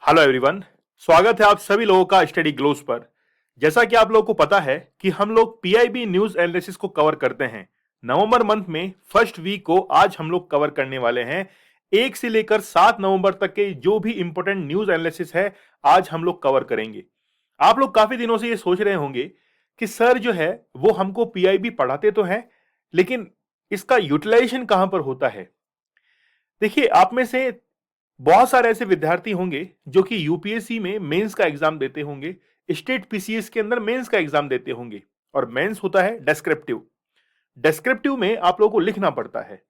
Hello everyone. स्वागत है आप सभी लोगों का स्टडी ग्लोस पर। जैसा कि आप लोगों को पता है कि हम लोग पीआईबी न्यूज एनालिसिस को कवर करते हैं। नवंबर मंथ में फर्स्ट वीक को आज हम लोग कवर करने वाले हैं। 1 से लेकर 7 नवंबर तक के जो भी इंपॉर्टेंट न्यूज एनालिसिस है आज हम लोग कवर करेंगे। आप लोग काफी दिनों से ये सोच रहे होंगे कि सर जो है वो हमको पीआईबी पढ़ाते तो हैं, लेकिन इसका यूटिलाइजेशन कहां पर होता है। देखिए, आप में से बहुत सारे ऐसे विद्यार्थी होंगे जो कि यूपीएससी में मेंस का एग्जाम देते होंगे, स्टेट पीसीएस के अंदर मेंस का एग्जाम देते होंगे। और मेंस होता है डेस्क्रिप्टिव। डेस्क्रिप्टिव में आप लोगों को लिखना पड़ता है।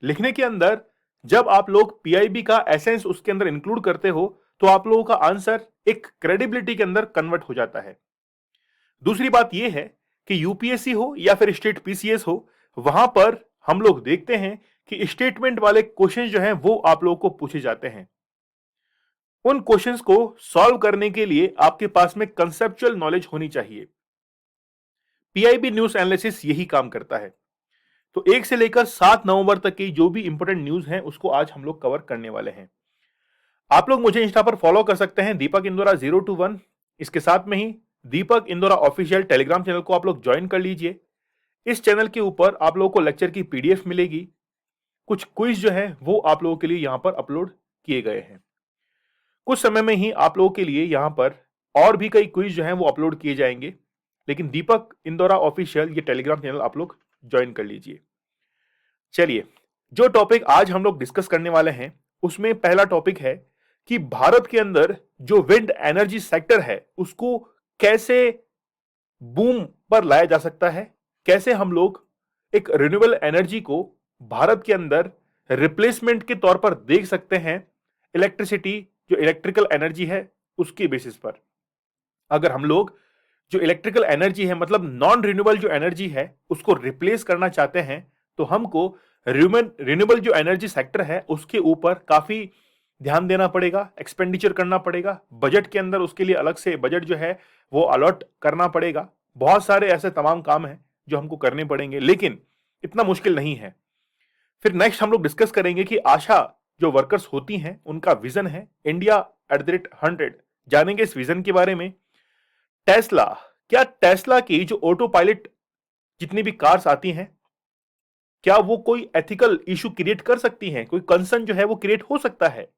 लिखने के अंदर जब आप लोग पीआईबी का एसेंस उसके अंदर इंक्लूड करते हो तो आप लोगों का आंसर एक क्रेडिबिलिटी के अंदर कन्वर्ट हो जाता है। दूसरी बात यह है कि यूपीएससी हो या फिर स्टेट पीसीएस हो, वहां पर हम लोग देखते हैं कि स्टेटमेंट वाले क्वेश्चन जो हैं वो आप लोगों को पूछे जाते हैं। उन क्वेश्चंस को सॉल्व करने के लिए आपके पास में कंसेप्चुअल नॉलेज होनी चाहिए। पीआईबी न्यूज एनालिसिस यही काम करता है। तो 1 से लेकर 7 नवंबर तक की जो भी इंपॉर्टेंट न्यूज हैं उसको आज हम लोग कवर करने वाले हैं। आप लोग मुझे इंस्टा पर फॉलो कर सकते हैं, दीपक इंदौरा 021। इसके साथ में ही दीपक इंदौरा ऑफिशियल टेलीग्राम चैनल को आप लोग ज्वाइन कर लीजिए। इस चैनल के ऊपर आप लोगों को लेक्चर की पीडीएफ मिलेगी। कुछ क्विज जो है वो आप लोगों के लिए यहां पर अपलोड किए गए हैं। कुछ समय में ही आप लोगों के लिए यहां पर और भी कई क्विज जो हैं वो अपलोड किए जाएंगे, लेकिन दीपक इंदौरा ऑफिशियल ये टेलीग्राम चैनल आप लोग ज्वाइन कर लीजिए। चलिए, जो टॉपिक आज हम लोग डिस्कस करने वाले हैं उसमें पहला टॉपिक है कि भारत के अंदर जो विंड एनर्जी सेक्टर है उसको कैसे बूम पर लाया जा सकता है, कैसे हम लोग एक रिन्यूएबल एनर्जी को भारत के अंदर रिप्लेसमेंट के तौर पर देख सकते हैं। इलेक्ट्रिसिटी जो इलेक्ट्रिकल एनर्जी है उसके बेसिस पर अगर हम लोग जो इलेक्ट्रिकल एनर्जी है मतलब नॉन रिन्यूएबल जो एनर्जी है उसको रिप्लेस करना चाहते हैं तो हमको रिन्यूएबल जो एनर्जी सेक्टर है उसके ऊपर काफी ध्यान देना पड़ेगा, एक्सपेंडिचर करना पड़ेगा। बजट के अंदर उसके लिए अलग से बजट जो है वो अलॉट करना पड़ेगा। बहुत सारे ऐसे तमाम काम हैं जो हमको करने पड़ेंगे, लेकिन इतना मुश्किल नहीं है। फिर नेक्स्ट हम लोग डिस्कस करेंगे कि आशा जो वर्कर्स होती हैं उनका विजन है इंडिया @100। जानेंगे इस विजन के बारे में। टेस्ला, क्या टेस्ला की जो ऑटो पायलट जितनी भी कार्स आती हैं क्या वो कोई एथिकल इशू क्रिएट कर सकती हैं, कोई कंसर्न जो है वो क्रिएट हो सकता है।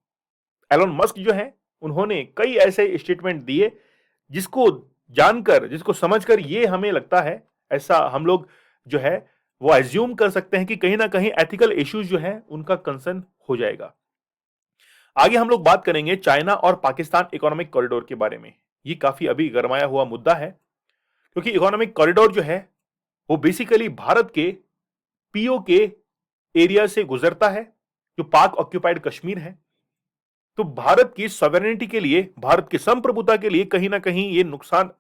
एलोन मस्क जो है उन्होंने कई ऐसे स्टेटमेंट दिए जिसको जानकर जिसको समझकर ये हमें लगता है, ऐसा हम लोग जो है वो एज्यूम कर सकते हैं कि कहीं ना कहीं एथिकल इश्यूज जो है उनका कंसर्न हो जाएगा। आगे हम लोग बात करेंगे चाइना और पाकिस्तान इकोनॉमिक कॉरिडोर के बारे में। ये काफी अभी गरमाया हुआ मुद्दा है क्योंकि इकोनॉमिक कॉरिडोर जो है वो बेसिकली भारत के पीओके एरिया से गुजरता है जो पाक ऑक्यूपाइड कश्मीर है। तो भारत की सॉवरेनिटी के लिए, भारत की संप्रभुता के लिए कहीं ना कहीं ये नुकसान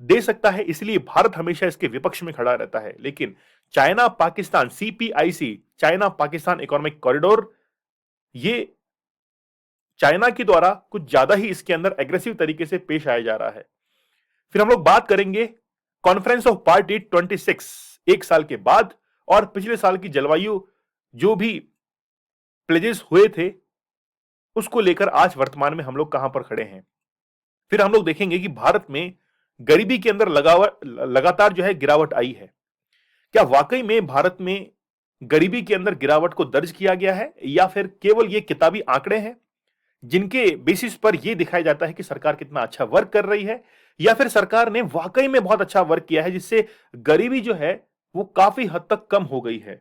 दे सकता है, इसलिए भारत हमेशा इसके विपक्ष में खड़ा रहता है। लेकिन China Pakistan CPIC, China Pakistan economic corridor, ये चाइना के द्वारा कुछ ज्यादा ही इसके अंदर एग्रेसिव तरीके से पेश आया जा रहा है। फिर हम लोग बात करेंगे कॉन्फ्रेंस ऑफ पार्टी 26 एक साल के बाद और पिछले साल की जलवायु जो भी प्लेजेस हुए थे उसको लेकर आज वर्तमान में हम लोग कहां पर खड़े हैं। फिर हम लोग देखेंगे कि भारत में गरीबी के अंदर लगातार जो है गिरावट आई है। क्या वाकई में भारत में गरीबी के अंदर गिरावट को दर्ज किया गया है या फिर केवल ये किताबी आंकड़े हैं जिनके बेसिस पर यह दिखाया जाता है कि सरकार कितना अच्छा वर्क कर रही है, या फिर सरकार ने वाकई में बहुत अच्छा वर्क किया है जिससे गरीबी जो है वो काफी हद तक कम हो गई है।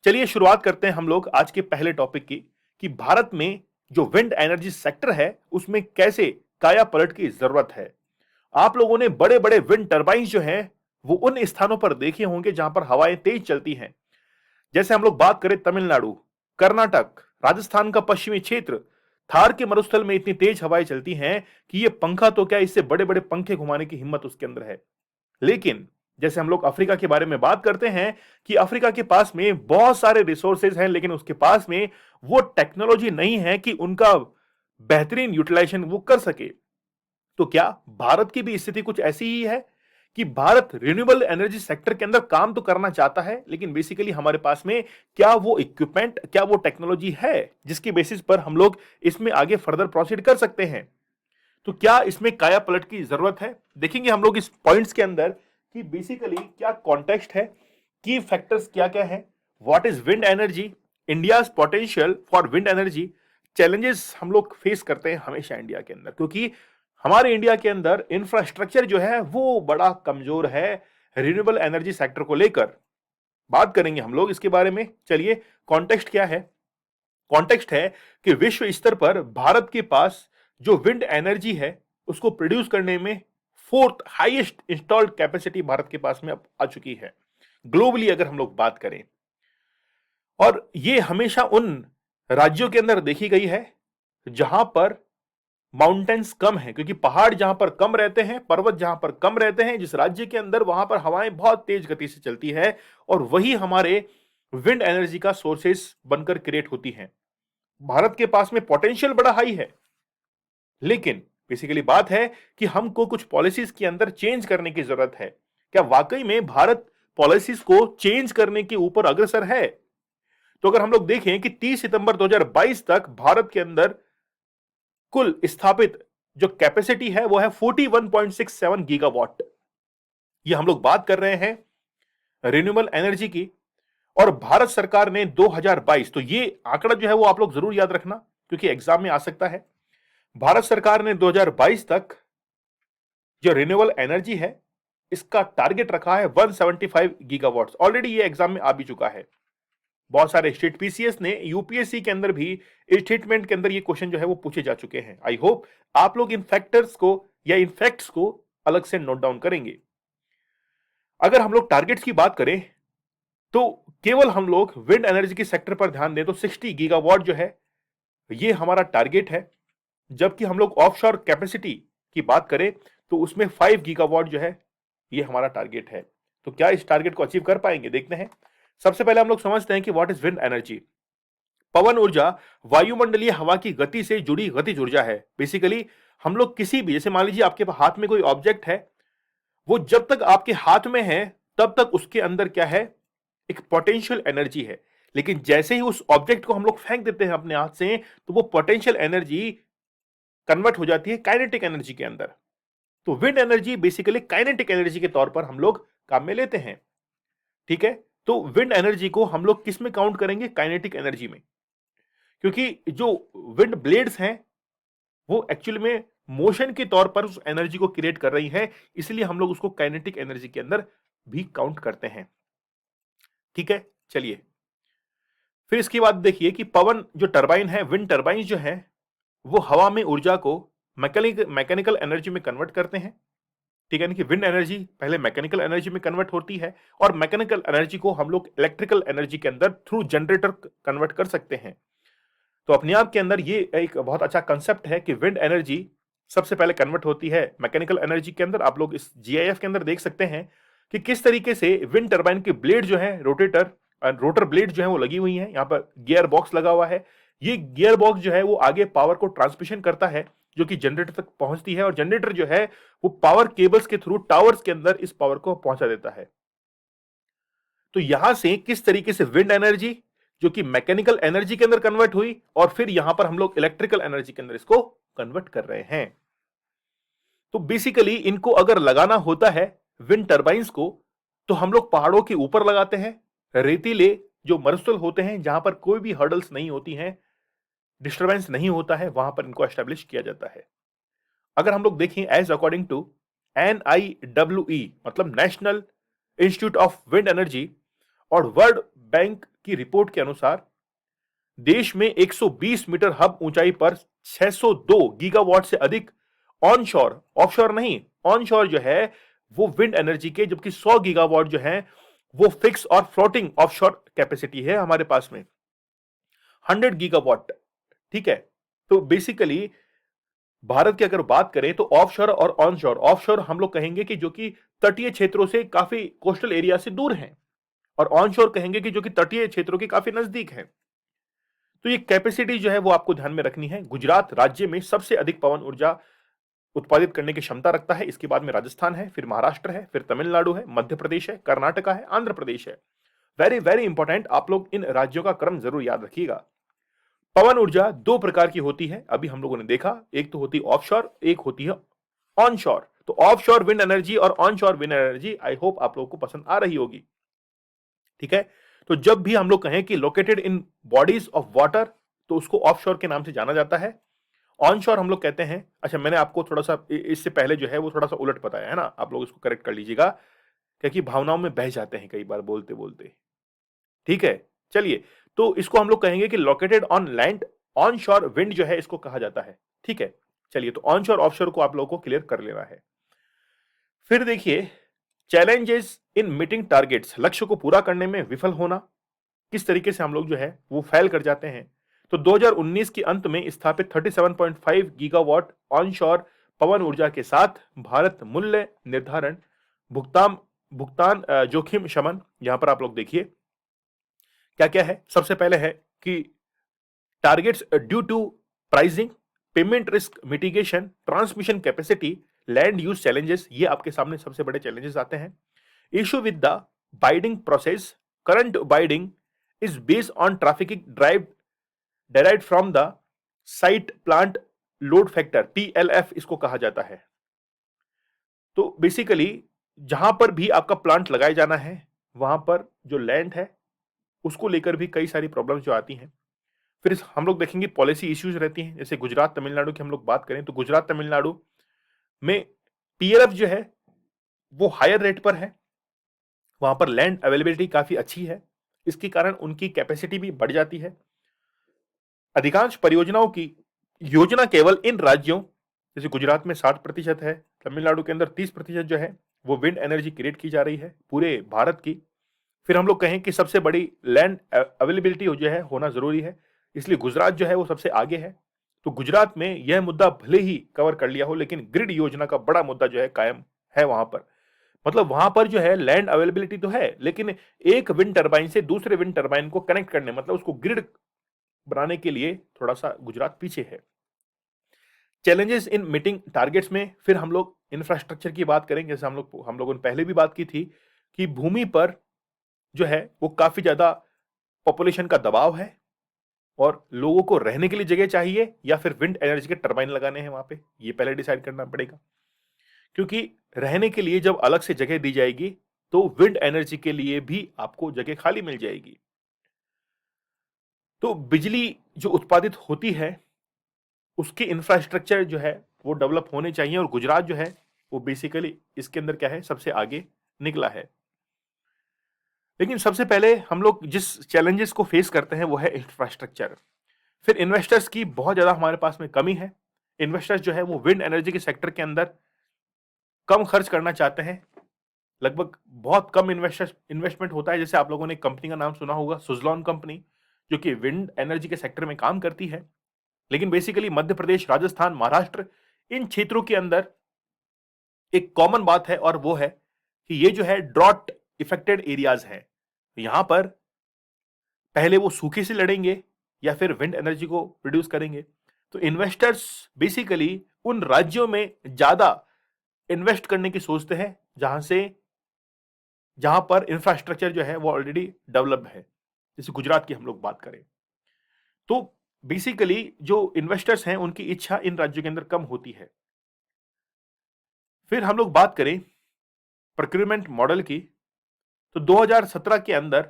चलिए शुरुआत करते हैं हम लोग आज के पहले टॉपिक की कि भारत में जो विंड एनर्जी सेक्टर है उसमें कैसे काया पलट की जरूरत है। आप लोगों ने बड़े बड़े विंड टर्बाइंस जो हैं वो उन स्थानों पर देखे होंगे जहां पर हवाएं तेज चलती हैं। जैसे हम लोग बात करें तमिलनाडु, कर्नाटक, राजस्थान का पश्चिमी क्षेत्र, थार के मरुस्थल में इतनी तेज हवाएं चलती हैं कि ये पंखा तो क्या, इससे बड़े बड़े पंखे घुमाने की हिम्मत उसके अंदर है। लेकिन जैसे हम लोग अफ्रीका के बारे में बात करते हैं कि अफ्रीका के पास में बहुत सारे रिसोर्सेज हैं लेकिन उसके पास में वो टेक्नोलॉजी नहीं है कि उनका बेहतरीन यूटिलाइजेशन वो कर सके। तो क्या भारत की भी स्थिति कुछ ऐसी ही है कि भारत रिन्यूएबल एनर्जी सेक्टर के अंदर काम तो करना चाहता है, लेकिन बेसिकली हमारे पास में क्या वो इक्विपमेंट, क्या वो टेक्नोलॉजी है जिसकी बेसिस पर हम लोग इसमें आगे फर्दर प्रोसीड कर सकते हैं। तो क्या इसमें काया पलट की जरूरत है, देखेंगे हम लोग इस पॉइंट्स के अंदर कि बेसिकली क्या कॉन्टेक्स्ट है, की फैक्टर्स क्या क्या है, what is wind energy, India's potential for wind energy. Challenges हम लोग फेस करते हैं हमेशा इंडिया के अंदर, क्योंकि हमारे इंडिया के अंदर इंफ्रास्ट्रक्चर जो है वो बड़ा कमजोर है रिन्यूएबल एनर्जी सेक्टर को लेकर। बात करेंगे हम लोग इसके बारे में। चलिए, कॉन्टेक्स्ट क्या है? कॉन्टेक्स्ट है कि विश्व स्तर पर भारत के पास जो विंड एनर्जी है उसको प्रोड्यूस करने में fourth highest installed capacity Bharat के पास में अब आ चुकी है ग्लोबली अगर हम लोग बात करें। और ये हमेशा उन राज्यों के अंदर देखी गई है जहां पर माउंटेन्स कम है, क्योंकि पहाड़ जहां पर कम रहते हैं, पर्वत जहां पर कम रहते हैं, जिस राज्य के अंदर वहां पर हवाएं बहुत तेज गति से चलती है और वही हमारे विंड एनर्जी का सोर्सेस बनकर क्रिएट होती हैं। भारत के पास में पोटेंशियल बड़ा हाई है, लेकिन बेसिकली बात है कि हमको कुछ पॉलिसीज के अंदर चेंज करने की जरूरत है। क्या वाकई में भारत पॉलिसीज को चेंज करने के ऊपर अग्रसर है? तो अगर हम लोग देखें कि 30 सितंबर 2022 तक भारत के अंदर कुल स्थापित जो कैपेसिटी है वो है 41.67 गीगावाट। ये हम लोग बात कर रहे हैं रिन्यूएबल एनर्जी की। और भारत सरकार ने 2022, तो ये आंकड़ा जो है वो आप लोग जरूर याद रखना क्योंकि एग्जाम में आ सकता है। भारत सरकार ने 2022 तक जो रिन्यूएबल एनर्जी है इसका टारगेट रखा है 175 गीगावाट। ऑलरेडी ये एग्जाम में आ भी चुका है। बहुत सारे स्टेट पीसीएस ने, यूपीएससी के अंदर भी स्टेटमेंट के अंदर ये क्वेश्चन जो है वो पूछे जा चुके हैं। आई होप आप लोग इन फैक्टर्स को या इन फैक्ट्स को अलग से नोट डाउन करेंगे। अगर हम लोग टारगेट्स की बात करें तो केवल हम लोग विंड एनर्जी के सेक्टर पर ध्यान दें तो 60 गीगावाट जो है ये हमारा टारगेट है, जबकि हम लोग ऑफशोर कैपेसिटी की बात करें तो उसमें 5 गीगावाट जो है ये हमारा टारगेट है। तो क्या इस टारगेट को अचीव कर पाएंगे, देखते हैं। सबसे पहले हम लोग समझते हैं कि व्हाट इज विंड एनर्जी। पवन ऊर्जा वायुमंडलीय हवा की गति से जुड़ी गतिज ऊर्जा है। बेसिकली हम लोग किसी भी, जैसे मान लीजिए आपके हाथ में कोई ऑब्जेक्ट है, वो जब तक आपके हाथ में है तब तक उसके अंदर क्या है, एक पोटेंशियल एनर्जी है। लेकिन जैसे ही उस ऑब्जेक्ट को हम लोग फेंक देते हैं अपने हाथ से तो वो पोटेंशियल एनर्जी कन्वर्ट हो जाती है काइनेटिक एनर्जी के अंदर। तो wind energy basically kinetic energy के तौर पर हम लोग काम में लेते हैं। ठीक है, तो विंड एनर्जी को हम लोग किस में काउंट करेंगे, काइनेटिक एनर्जी में, क्योंकि जो विंड ब्लेड्स हैं वो एक्चुअली में मोशन के तौर पर उस एनर्जी को क्रिएट कर रही है, इसलिए हम लोग उसको काइनेटिक एनर्जी के अंदर भी काउंट करते हैं। ठीक है, चलिए फिर इसके बाद देखिए कि पवन जो टरबाइन है, विंड टरबाइन जो है वो हवा में ऊर्जा को मैकेनिकल एनर्जी में कन्वर्ट करते हैं। ठीक है, यानी कि विंड एनर्जी पहले मैकेनिकल एनर्जी में कन्वर्ट होती है और मैकेनिकल एनर्जी को हम लोग इलेक्ट्रिकल एनर्जी के अंदर थ्रू जनरेटर कन्वर्ट कर सकते हैं। तो अपने आप के अंदर ये एक बहुत अच्छा कंसेप्ट है कि विंड एनर्जी सबसे पहले कन्वर्ट होती है मैकेनिकल एनर्जी के अंदर। आप लोग इस जीआईएफ के अंदर देख सकते हैं कि किस तरीके से विंड टरबाइन के ब्लेड जो है, रोटर ब्लेड जो है वो लगी हुई है। यहाँ पर गियर बॉक्स लगा हुआ है। ये गियर बॉक्स जो है वो आगे पावर को ट्रांसमिशन करता है जो कि जनरेटर तक पहुंचती है और जनरेटर जो है वो पावर केबल्स के थ्रू टावर्स के अंदर इस पावर को पहुंचा देता है। तो यहां से किस तरीके से विंड एनर्जी जो कि मैकेनिकल एनर्जी के अंदर कन्वर्ट हुई और फिर यहां पर हम लोग इलेक्ट्रिकल एनर्जी के अंदर इसको कन्वर्ट कर रहे हैं। तो बेसिकली इनको अगर लगाना होता है विंड टर्बाइंस को तो हम लोग पहाड़ों के ऊपर लगाते हैं, रेतीले जो मरुस्थल होते हैं जहां पर कोई भी हर्डल्स नहीं होती हैं, डिस्टर्बेंस नहीं होता है, वहां पर इनको एस्टेब्लिश किया जाता है। अगर हम लोग देखें एज अकॉर्डिंग टू NIWE मतलब national institute of wind energy और वर्ल्ड बैंक की रिपोर्ट के अनुसार देश में 120 मीटर हब ऊंचाई पर 602 गीगावाट से अधिक ऑनशोर, ऑफशोर नहीं, ऑनशोर जो है वो विंड एनर्जी के, जबकि 100 गीगावाट जो है वो फिक्स और फ्लोटिंग ऑफशोर कैपेसिटी है हमारे पास में 100 गीगावाट। ठीक है, तो बेसिकली भारत की अगर बात करें तो ऑफशोर और ऑनशोर, ऑफशोर हम लोग कहेंगे कि जो कि तटीय क्षेत्रों से काफी कोस्टल एरिया से दूर हैं और ऑनशोर कहेंगे कि जो कि तटीय क्षेत्रों के काफी नजदीक हैं। तो ये कैपेसिटी जो है वो आपको ध्यान में रखनी है। गुजरात राज्य में सबसे अधिक पवन ऊर्जा उत्पादित करने की क्षमता रखता है। इसके बाद में राजस्थान है, फिर महाराष्ट्र है, फिर तमिलनाडु है, मध्य प्रदेश है, कर्नाटका है, आंध्र प्रदेश है। वेरी वेरी इंपॉर्टेंट, आप लोग इन राज्यों का क्रम जरूर याद रखिएगा। पवन ऊर्जा दो प्रकार की होती है, अभी हम लोगों ने देखा, एक तो होती है ऑफशोर, एक होती है ऑनशोर। तो ऑफशोर विंड एनर्जी और onshore wind energy I hope आप लोगों को पसंद आ रही होगी। ठीक है, तो जब भी हम लोग कहें कि located in bodies of water, तो उसको ऑफशोर के नाम से जाना जाता है। ऑनशोर हम लोग कहते हैं, अच्छा मैंने आपको थोड़ा सा इससे पहले जो है वो थोड़ा सा उलट बताया है ना, आप लोग इसको करेक्ट कर लीजिएगा, क्योंकि भावनाओं में बह जाते हैं कई बार बोलते बोलते। ठीक है, चलिए, तो इसको हम लोग कहेंगे कि लोकेटेड ऑन लैंड, ऑन शोर विंड जो है इसको कहा जाता है। ठीक है, चलिए, तो ऑन शोर ऑफशोर को आप लोगों को क्लियर कर लेना है। फिर देखिए, चैलेंजेस इन मीटिंग टारगेट्स, लक्ष्य को पूरा करने में विफल होना, किस तरीके से हम लोग जो है वो फेल कर जाते हैं। तो 2019 के अंत में स्थापित 37.5 गीगावाट ऑनशोर पवन ऊर्जा के साथ भारत मूल्य निर्धारण, भुगतान भुगतान जोखिम शमन, यहां पर आप लोग देखिए क्या क्या है। सबसे पहले है कि targets due to pricing, payment risk mitigation, transmission capacity, land use challenges, ये आपके सामने सबसे बड़े चैलेंजेस आते हैं। Issue with the bidding process, current bidding is based on trafficking drive derived from the site plant load factor, PLF इसको कहा जाता है। तो बेसिकली जहां पर भी आपका प्लांट लगाया जाना है, वहां पर जो लैंड है उसको लेकर भी कई सारी प्रॉब्लम्स जो आती हैं। फिर हम लोग देखेंगे पॉलिसी इश्यूज रहती हैं, जैसे गुजरात तमिलनाडु की हम लोग बात करें तो गुजरात तमिलनाडु में पीएलएफ जो है वो हायर रेट पर है, वहां पर लैंड अवेलेबिलिटी काफी अच्छी है, इसके कारण उनकी कैपेसिटी भी बढ़ जाती है। अधिकांश परियोजनाओं की योजना केवल इन राज्यों, जैसे गुजरात में 60% है, तमिलनाडु के अंदर 30% जो है वो विंड एनर्जी क्रिएट की जा रही है पूरे भारत की। फिर हम लोग कहें कि सबसे बड़ी लैंड अवेलेबिलिटी जो है होना जरूरी है, इसलिए गुजरात जो है वो सबसे आगे है। तो गुजरात में यह मुद्दा भले ही कवर कर लिया हो, लेकिन ग्रिड योजना का बड़ा मुद्दा जो है कायम है वहां पर। मतलब वहां पर जो है लैंड अवेलेबिलिटी तो है, लेकिन एक विंड टर्बाइन से दूसरे विंड टर्बाइन को कनेक्ट करने, मतलब उसको ग्रिड बनाने के लिए थोड़ा सा गुजरात पीछे है। चैलेंजेस इन मीटिंग टारगेट्स में फिर हम लोग इंफ्रास्ट्रक्चर की बात करेंगे, जैसे हम लोगों ने पहले भी बात की थी कि भूमि पर जो है वो काफी ज्यादा पॉपुलेशन का दबाव है और लोगों को रहने के लिए जगह चाहिए या फिर विंड एनर्जी के टरबाइन लगाने हैं वहां पे, ये पहले डिसाइड करना पड़ेगा। क्योंकि रहने के लिए जब अलग से जगह दी जाएगी तो विंड एनर्जी के लिए भी आपको जगह खाली मिल जाएगी। तो बिजली जो उत्पादित होती है उसके इंफ्रास्ट्रक्चर जो है वो डेवलप होने चाहिए, और गुजरात जो है वो बेसिकली इसके अंदर क्या है, सबसे आगे निकला है। लेकिन सबसे पहले हम लोग जिस चैलेंजेस को फेस करते हैं वो है इंफ्रास्ट्रक्चर। फिर इन्वेस्टर्स की बहुत ज्यादा हमारे पास में कमी है। इन्वेस्टर्स जो है वो विंड एनर्जी के सेक्टर के अंदर कम खर्च करना चाहते हैं, लगभग बहुत कम इन्वेस्टमेंट होता है। जैसे आप लोगों ने कंपनी का नाम सुना होगा, सुजलॉन कंपनी, जो कि विंड एनर्जी के सेक्टर में काम करती है। लेकिन बेसिकली मध्य प्रदेश, राजस्थान, महाराष्ट्र, इन क्षेत्रों के अंदर एक कॉमन बात है, और वो है कि ये जो है ड्रॉट इफेक्टेड एरियाज है। यहां पर पहले वो सूखे से लड़ेंगे या फिर विंड एनर्जी को प्रोड्यूस करेंगे। तो इन्वेस्टर्स बेसिकली उन राज्यों में ज्यादा इन्वेस्ट करने की सोचते हैं जहां पर इंफ्रास्ट्रक्चर जो है वो ऑलरेडी डेवलप्ड है। जैसे गुजरात की हम लोग बात करें तो बेसिकली जो इन्वेस्टर्स हैं उनकी इच्छा इन राज्यों के अंदर कम होती है। फिर हम लोग बात करें प्रोक्यूरमेंट मॉडल की, तो 2017 के अंदर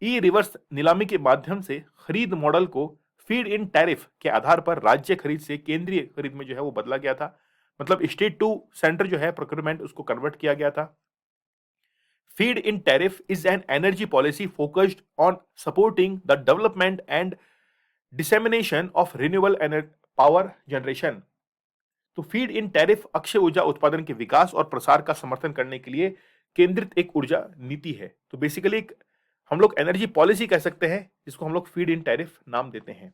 ई रिवर्स नीलामी के माध्यम से खरीद मॉडल को फीड इन टैरिफ के आधार पर राज्य खरीद से केंद्रीय खरीद में जो है वो बदला गया था। मतलब स्टेट टू सेंटर जो है प्रोक्यूरमेंट उसको कन्वर्ट किया गया था। Feed in tariff is an energy policy focused on supporting the development and dissemination of renewable power generation. तो फीड इन टैरिफ अक्षय ऊर्जा उत्पादन के विकास और प्रसार का समर्थन करने के लिए केंद्रित एक ऊर्जा नीति है। तो बेसिकली एक हम लोग एनर्जी पॉलिसी कह सकते हैं, जिसको हम लोग फीड इन टैरिफ नाम देते हैं।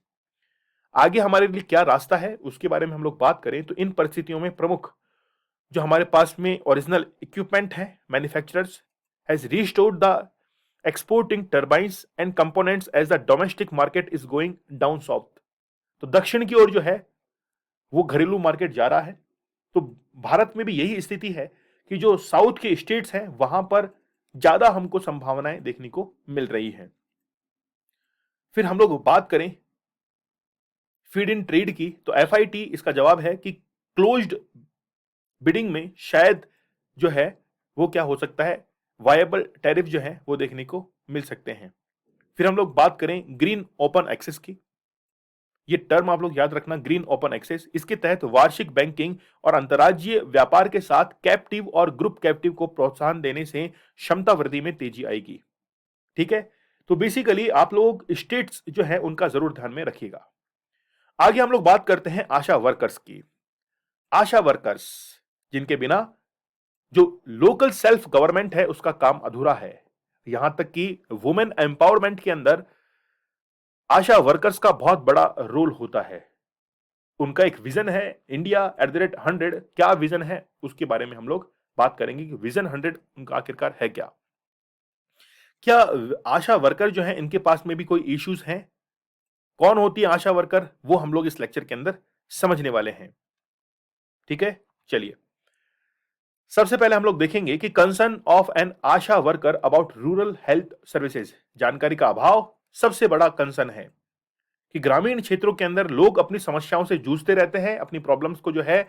आगे हमारे लिए क्या रास्ता है उसके बारे में हम लोग बात करें तो इन परिस्थितियों में प्रमुख जो हमारे पास में ओरिजिनल इक्विपमेंट है, manufacturers has restored the exporting turbines and components as the domestic market is going down south. तो दक्षिण की ओर जो है वो घरेलू मार्केट जा रहा है, तो भारत में भी यही स्थिति है कि जो साउथ के स्टेट्स हैं वहां पर ज्यादा हमको संभावनाएं देखने को मिल रही हैं। फिर हम लोग बात करें फीड इन ट्रेड की, तो एफआईटी इसका जवाब है कि क्लोज्ड बिडिंग में शायद जो है वो क्या हो सकता है, वायबल टैरिफ जो है वो देखने को मिल सकते हैं। फिर हम लोग बात करें ग्रीन ओपन एक्सेस की, ये टर्म आप लोग याद रखना, ग्रीन ओपन एक्सेस, इसके तहत वार्षिक बैंकिंग और अंतर्राज्यीय व्यापार के साथ कैप्टिव और ग्रुप कैप्टिव को प्रोत्साहन देने से क्षमता वृद्धि में तेजी आएगी। ठीक है, तो बेसिकली आप लोग स्टेट्स जो है उनका जरूर ध्यान में रखिएगा। आगे हम लोग बात करते हैं आशा वर्कर्स की। आशा वर्कर्स जिनके बिना जो लोकल सेल्फ गवर्नमेंट है उसका काम अधूरा है। यहां तक कि वुमेन एम्पावरमेंट के अंदर आशा वर्कर्स का बहुत बड़ा रोल होता है। उनका एक विजन है इंडिया @100, क्या विजन है उसके बारे में हम लोग बात करेंगे कि विजन 100 उनका आखिरकार है क्या। क्या आशा वर्कर जो है इनके पास में भी कोई इश्यूज हैं? कौन होती है आशा वर्कर, वो हम लोग इस लेक्चर के अंदर समझने वाले हैं। ठीक है, चलिए सबसे पहले हम लोग देखेंगे कि concern of an ASHA worker about rural health services. जानकारी का अभाव सबसे बड़ा कंसर्न है कि ग्रामीण क्षेत्रों के अंदर लोग अपनी समस्याओं से जूझते रहते हैं, अपनी प्रॉब्लम्स को जो है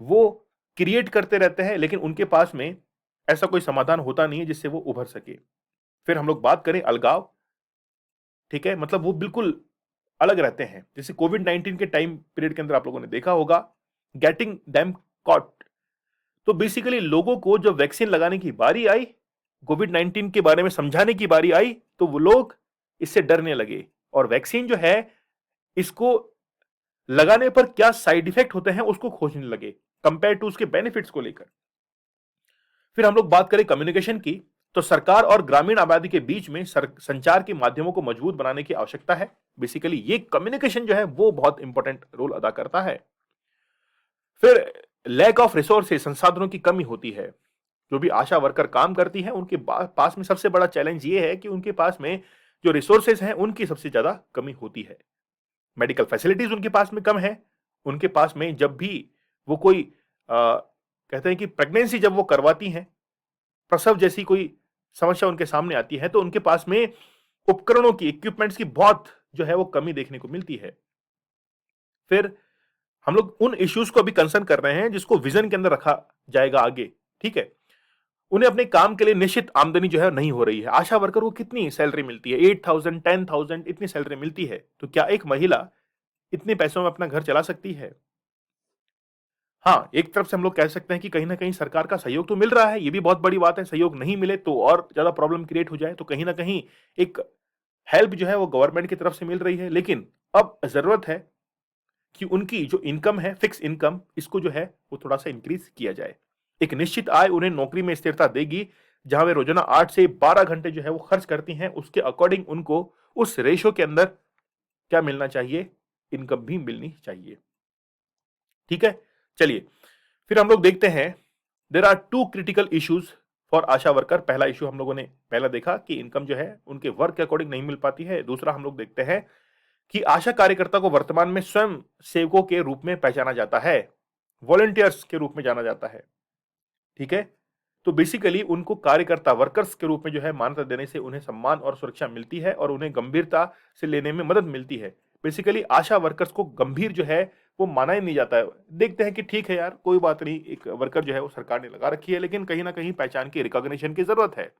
वो क्रिएट करते रहते हैं, लेकिन उनके पास में ऐसा कोई समाधान होता नहीं है जिससे वो उभर सके। फिर हम लोग बात करें अलगाव, ठीक है, मतलब वो बिल्कुल अलग रहते हैं। जैसे कोविड-19 के टाइम पीरियड के अंदर आप लोगों ने देखा होगा, गेटिंग देम कॉट, तो बेसिकली लोगों को जब वैक्सीन लगाने की बारी आई, कोविड-19 के बारे में समझाने की बारी आई, तो वो लोग इससे डरने लगे और वैक्सीन जो है इसको लगाने पर क्या साइड इफेक्ट होते हैं उसको खोजने लगे कंपेयर टू उसके बेनिफिट्स को लेकर। फिर हम लोग बात करें कम्युनिकेशन की, तो सरकार और ग्रामीण आबादी के बीच में संचार के माध्यमों को मजबूत बनाने की आवश्यकता है। बेसिकली ये कम्युनिकेशन जो है वो बहुत इंपॉर्टेंट रोल अदा करता है। फिर लैक ऑफ रिसोर्सेज, संसाधनों की कमी होती है। जो भी आशा वर्कर काम करती है उनके पास में सबसे बड़ा चैलेंज ये है कि उनके पास में जो रिसोर्सेज हैं उनकी सबसे ज्यादा कमी होती है। मेडिकल फैसिलिटीज उनके पास में कम है। उनके पास में जब भी वो कोई कहते हैं कि प्रेगनेंसी जब वो करवाती हैं, प्रसव जैसी कोई समस्या उनके सामने आती है, तो उनके पास में उपकरणों की, इक्विपमेंट्स की बहुत जो है वो कमी देखने को मिलती है। फिर हम लोग उन इश्यूज को अभी कंसर्न कर रहे हैं जिसको विजन के अंदर रखा जाएगा आगे। ठीक है, उन्हें अपने काम के लिए निश्चित आमदनी जो है नहीं हो रही है। आशा वर्कर को कितनी सैलरी मिलती है? 8,000, 10,000 इतनी सैलरी मिलती है। तो क्या एक महिला इतने पैसों में अपना घर चला सकती है? हाँ, एक तरफ से हम लोग कह सकते हैं कि कहीं न कहीं सरकार का सहयोग तो मिल रहा है, ये भी बहुत बड़ी बात है। सहयोग नहीं मिले तो और ज़्यादा प्रॉब्लम क्रिएट हो जाए, तो कहीं न कहीं एक हेल्प जो है वो गवर्नमेंट की तरफ से मिल रही है। लेकिन अब ज़रूरत है कि उनकी जो इनकम है, फिक्स इनकम, इसको जो है वो थोड़ा-सा इंक्रीज़ किया जाए। एक निश्चित आय उन्हें नौकरी में स्थिरता देगी, जहाँ वे रोज़ाना 8 से 12 घंटे जो है वो खर्च करती हैं, उसके अकॉर्डिंग उनको उस रेशियो के अंदर क्या मिलना चाहिए? इनकम भी मिलनी चाहिए। ठीक है? चलिए, फिर हम लोग देखते हैं there are 2 critical issues for ASHA worker. पहला इश्यू हम लोगों ने पहला देखा कि इनकम जो है उनके वर्क के अकॉर्डिंग नहीं मिल पाती है। दूसरा हम लोग देखते हैं कि आशा कार्यकर्ता को वर्तमान में स्वयं सेवकों के रूप में पहचाना जाता है, वॉलंटियर्स के रूप में जाना जाता है। ठीक है, तो बेसिकली उनको कार्यकर्ता, वर्कर्स के रूप में जो है मान्यता देने से उन्हें सम्मान और सुरक्षा मिलती है और उन्हें गंभीरता से लेने में मदद मिलती है। बेसिकली आशा वर्कर्स को गंभीर जो है वो माना ही नहीं जाता है। देखते हैं कि ठीक है यार, कोई बात नहीं, एक वर्कर जो है वो सरकार ने लगा रखी है, लेकिन कहीं ना कहीं पहचान की, रिकॉग्निशन की जरूरत है।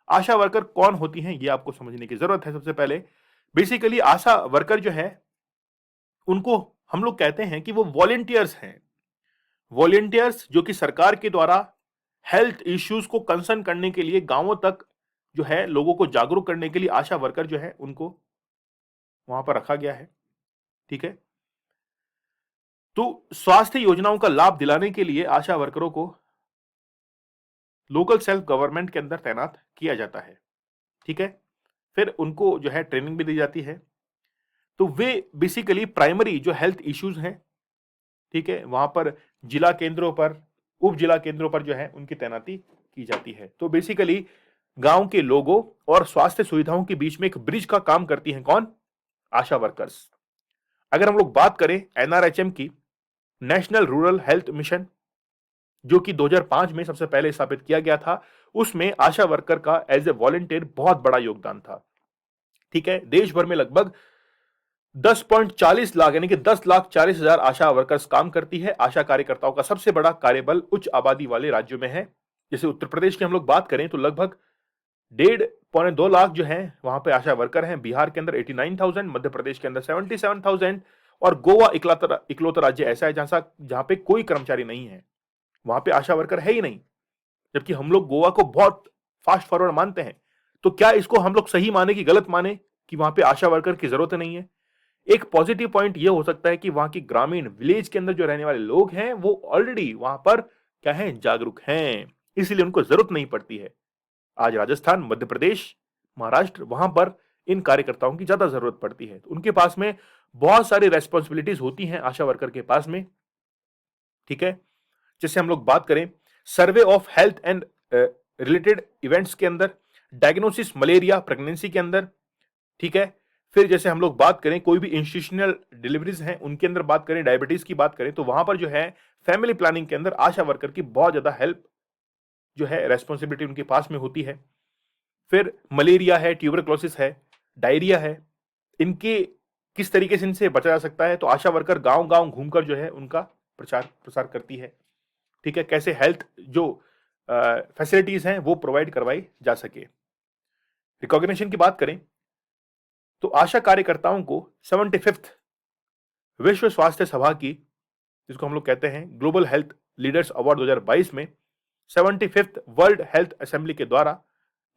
आशा वर्कर कौन होती हैं ये आपको समझने की जरूरत है। सबसे पहले बेसिकली आशा वर्कर जो है उनको हम लोग कहते हैं कि वो वॉलेंटियर्स हैं। वॉलेंटियर्स जो कि सरकार के द्वारा हेल्थ इश्यूज को कंसर्न करने के लिए गांवों तक जो है लोगों को जागरूक करने के लिए आशा वर्कर जो है उनको वहां पर रखा गया है। ठीक है, तो स्वास्थ्य योजनाओं का लाभ दिलाने के लिए आशा वर्करों को लोकल सेल्फ गवर्नमेंट के अंदर तैनात किया जाता है। ठीक है, फिर उनको जो है ट्रेनिंग भी दी जाती है। तो वे बेसिकली प्राइमरी जो हेल्थ इश्यूज हैं, ठीक है, वहां पर जिला केंद्रों पर, उप जिला केंद्रों पर जो है उनकी तैनाती की जाती है। तो बेसिकली गांव के लोगों और स्वास्थ्य सुविधाओं के बीच में एक ब्रिज का काम करती हैं कौन? आशा वर्कर्स। अगर हम लोग बात करें एनआरएचएम की, नेशनल रूरल हेल्थ मिशन, जो कि 2005 में सबसे पहले स्थापित किया गया था, उसमें आशा वर्कर का एज ए वॉलंटियर बहुत बड़ा योगदान था। ठीक है, देश भर में लगभग 10.40 लाख यानी कि 10,40,000 आशा वर्कर्स काम करती है। आशा कार्यकर्ताओं का सबसे बड़ा कार्यबल उच्च आबादी वाले राज्यों में है। जैसे उत्तर प्रदेश की हम लोग बात करें तो लगभग 1.5 पौने 2 लाख जो है वहां पे आशा वर्कर हैं। बिहार के अंदर 89,000, मध्य प्रदेश के अंदर 77,000 और गोवा इकलौता इकलौता राज्य ऐसा है जहां पे कोई कर्मचारी नहीं है, वहां पे आशा वर्कर है ही नहीं। जबकि हम लोग गोवा को बहुत फास्ट फॉरवर्ड मानते हैं। तो क्या इसको हम लोग सही माने कि गलत माने कि वहां पे आशा वर्कर की जरूरत नहीं है? एक पॉजिटिव पॉइंट यह हो सकता है कि वहां की ग्रामीण विलेज के अंदर जो रहने वाले लोग हैं वो ऑलरेडी वहां पर क्या है, जागरूक हैं, इसलिए उनको जरूरत नहीं पड़ती है। आज राजस्थान, मध्य प्रदेश, महाराष्ट्र, वहां पर इन कार्यकर्ताओं की ज्यादा जरूरत पड़ती है। तो उनके पास में बहुत सारी रेस्पॉन्सिबिलिटीज होती हैं आशा वर्कर के पास में। ठीक है, जैसे हम लोग बात करें survey of health and related events के अंदर, डायग्नोसिस मलेरिया प्रेगनेंसी के अंदर। ठीक है, फिर जैसे हम लोग बात करें कोई भी इंस्टीट्यूशनल डिलीवरीज हैं उनके अंदर बात करें, डायबिटीज की बात करें तो वहां पर जो है फैमिली प्लानिंग के अंदर आशा वर्कर की बहुत ज्यादा हेल्प जो है रेस्पॉन्सिबिलिटी उनके पास में होती है। फिर मलेरिया है, ट्यूबरक्लोसिस है, डायरिया है, इनके किस तरीके से इनसे बचा जा सकता है तो आशा वर्कर गांव गांव घूमकर जो है उनका प्रचार प्रसार करती है। ठीक है, कैसे हेल्थ जो फैसिलिटीज हैं वो प्रोवाइड करवाई जा सके। रिकॉग्निशन की बात करें तो आशा कार्यकर्ताओं को 75th विश्व स्वास्थ्य सभा की, जिसको हम लोग कहते हैं ग्लोबल हेल्थ लीडर्स अवार्ड 2022 में 75th वर्ल्ड हेल्थ असेंबली के द्वारा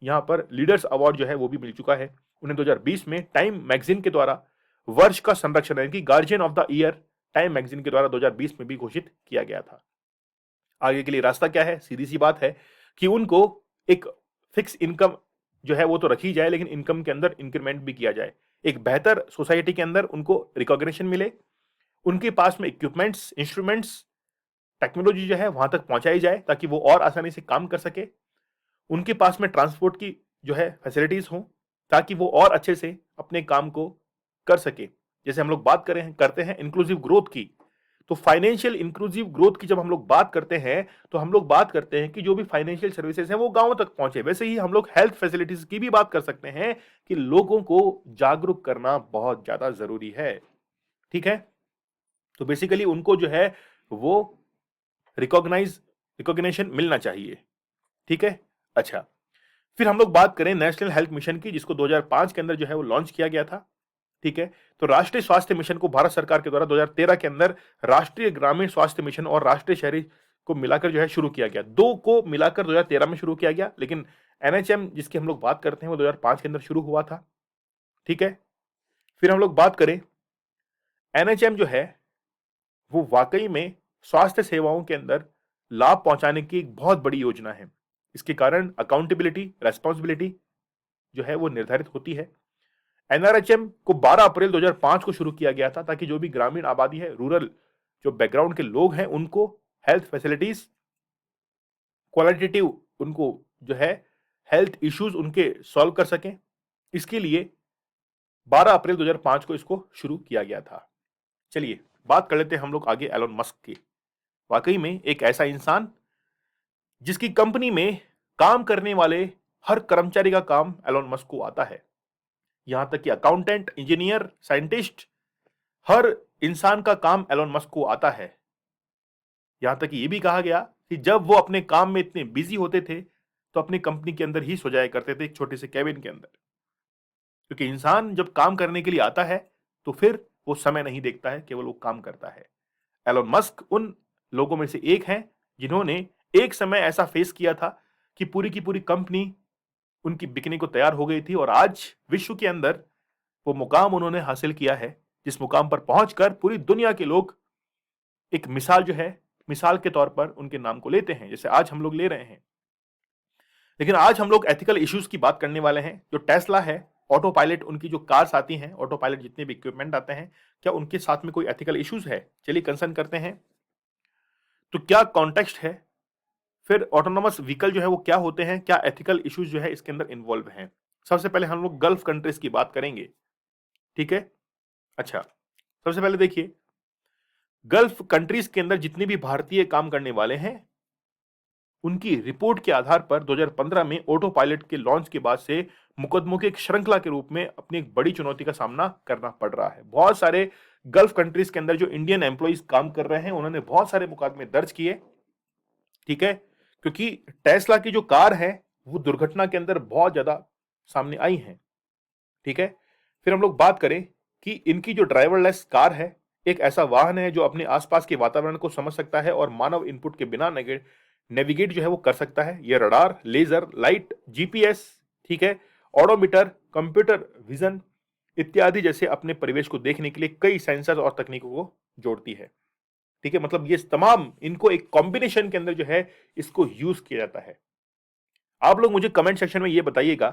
यहां पर लीडर्स अवार्ड जो है वो भी मिल चुका है। उन्हें 2020 में टाइम मैगजीन के द्वारा वर्ष का संरक्षण यानी कि guardian of the year time magazine के द्वारा 2020 में भी घोषित किया गया था। आगे के लिए रास्ता क्या है? सीधी सी बात है कि उनको एक फिक्स इनकम जो है वो तो रखी जाए, लेकिन इनकम के अंदर इंक्रीमेंट भी किया जाए। एक बेहतर सोसाइटी के अंदर उनको रिकॉग्निशन मिले, उनके पास में इक्विपमेंट्स, इंस्ट्रूमेंट्स, टेक्नोलॉजी जो है वहां तक पहुंचाई जाए ताकि वो और आसानी से काम कर सके। उनके पास में ट्रांसपोर्ट की जो है फैसिलिटीज हो ताकि वो और अच्छे से अपने काम को कर सके। जैसे हम लोग बात करते हैं इंक्लूसिव ग्रोथ की, तो फाइनेंशियल इंक्लूसिव ग्रोथ की जब हम लोग बात करते हैं तो हम लोग बात करते हैं कि जो भी फाइनेंशियल सर्विसेज हैं वो गांवों तक पहुंचे। वैसे ही हम लोग हेल्थ फैसिलिटीज की भी बात कर सकते हैं कि लोगों को जागरूक करना बहुत ज्यादा जरूरी है। ठीक है, तो बेसिकली उनको जो है वो रिकॉग्निशन मिलना चाहिए। ठीक है, अच्छा, फिर हम लोग बात करें नेशनल हेल्थ मिशन की, जिसको 2005 के अंदर जो है वो लॉन्च किया गया था। ठीक है, तो राष्ट्रीय स्वास्थ्य मिशन को भारत सरकार के द्वारा 2013 के अंदर राष्ट्रीय ग्रामीण स्वास्थ्य मिशन और राष्ट्रीय शहरी को मिलाकर जो है शुरू किया गया। दो को मिलाकर 2013 में शुरू किया गया, लेकिन एनएचएम जिसकी हम लोग बात करते हैं वो 2005 के अंदर शुरू हुआ था। ठीक है, फिर हम लोग बात करें एनएचएम जो है वो वाकई में स्वास्थ्य सेवाओं के अंदर लाभ पहुंचाने की एक बहुत बड़ी योजना है। इसके कारण अकाउंटेबिलिटी, रेस्पॉन्सिबिलिटी जो है वो निर्धारित होती है। एनआरएचएम को 12 अप्रैल 2005 को शुरू किया गया था ताकि जो भी ग्रामीण आबादी है, रूरल जो बैकग्राउंड के लोग हैं, उनको हेल्थ फैसिलिटीज, क्वालिटेटिव उनको जो है हेल्थ इश्यूज उनके सॉल्व कर सकें। इसके लिए 12 अप्रैल 2005 को इसको शुरू किया गया था। चलिए बात कर लेते हैं हम लोग आगे एलोन मस्क की। वाकई में एक ऐसा इंसान जिसकी कंपनी में काम करने वाले हर कर्मचारी का काम एलोन मस्क को आता है। यहां तक कि अकाउंटेंट, इंजीनियर, साइंटिस्ट, हर इंसान का काम एलोन मस्क को आता है। यहां तक कि यह भी कहा गया कि जब वो अपने काम में इतने बिजी होते थे तो अपनी कंपनी के अंदर ही सो जाया करते थे, एक छोटे से कैबिन के अंदर। क्योंकि इंसान जब काम करने के लिए आता है तो फिर वो समय नहीं देखता है, केवल वो काम करता है। एलोन मस्क उन लोगों में से एक हैं जिन्होंने एक समय ऐसा फेस किया था कि पूरी की पूरी कंपनी उनकी बिकने को तैयार हो गई थी, और आज विश्व के अंदर वो मुकाम उन्होंने हासिल किया है जिस मुकाम पर पहुंचकर पूरी दुनिया के लोग एक मिसाल जो है, मिसाल के तौर पर उनके नाम को लेते हैं, जैसे आज हम लोग ले रहे हैं। लेकिन आज हम लोग एथिकल इश्यूज की बात करने वाले हैं। जो टेस्ला है, ऑटो पायलट उनकी जो कार्स आती हैं, ऑटो पायलट जितने भी इक्विपमेंट आते हैं, क्या उनके साथ में कोई एथिकल इश्यूज है? चलिए कंसर्न करते हैं। तो क्या कॉन्टेक्स्ट है, फिर ऑटोनोमस व्हीकल जो है वो क्या होते हैं, क्या एथिकल इश्यूज जो है इसके अंदर इन्वॉल्व हैं। सबसे पहले हम लोग गल्फ कंट्रीज की बात करेंगे। ठीक है, अच्छा, सबसे पहले देखिए गल्फ कंट्रीज के अंदर जितने भी भारतीय काम करने वाले हैं उनकी रिपोर्ट के आधार पर 2015 में ऑटो पायलट के लॉन्च के बाद से मुकदमों की एक श्रृंखला के रूप में अपनी एक बड़ी चुनौती का सामना करना पड़ रहा है। बहुत सारे गल्फ कंट्रीज के अंदर जो इंडियन एम्प्लॉइज काम कर रहे हैं, उन्होंने बहुत सारे मुकदमे दर्ज किए, ठीक है, क्योंकि टेस्ला की जो कार है वो दुर्घटना के अंदर बहुत ज्यादा सामने आई है, ठीक है। फिर हम लोग बात करें कि इनकी जो ड्राइवरलेस कार है, एक ऐसा वाहन है जो अपने आसपास के वातावरण को समझ सकता है और मानव इनपुट के बिना नेविगेट जो है वो कर सकता है। ये रडार, लेजर, लाइट, जीपीएस, ठीक है, ऑडोमीटर, कंप्यूटर विजन इत्यादि जैसे अपने परिवेश को देखने के लिए कई सेंसर और तकनीकों को जोड़ती है, ठीक है। मतलब ये तमाम इनको एक कॉम्बिनेशन के अंदर जो है इसको यूज किया जाता है। आप लोग मुझे कमेंट सेक्शन में ये बताइएगा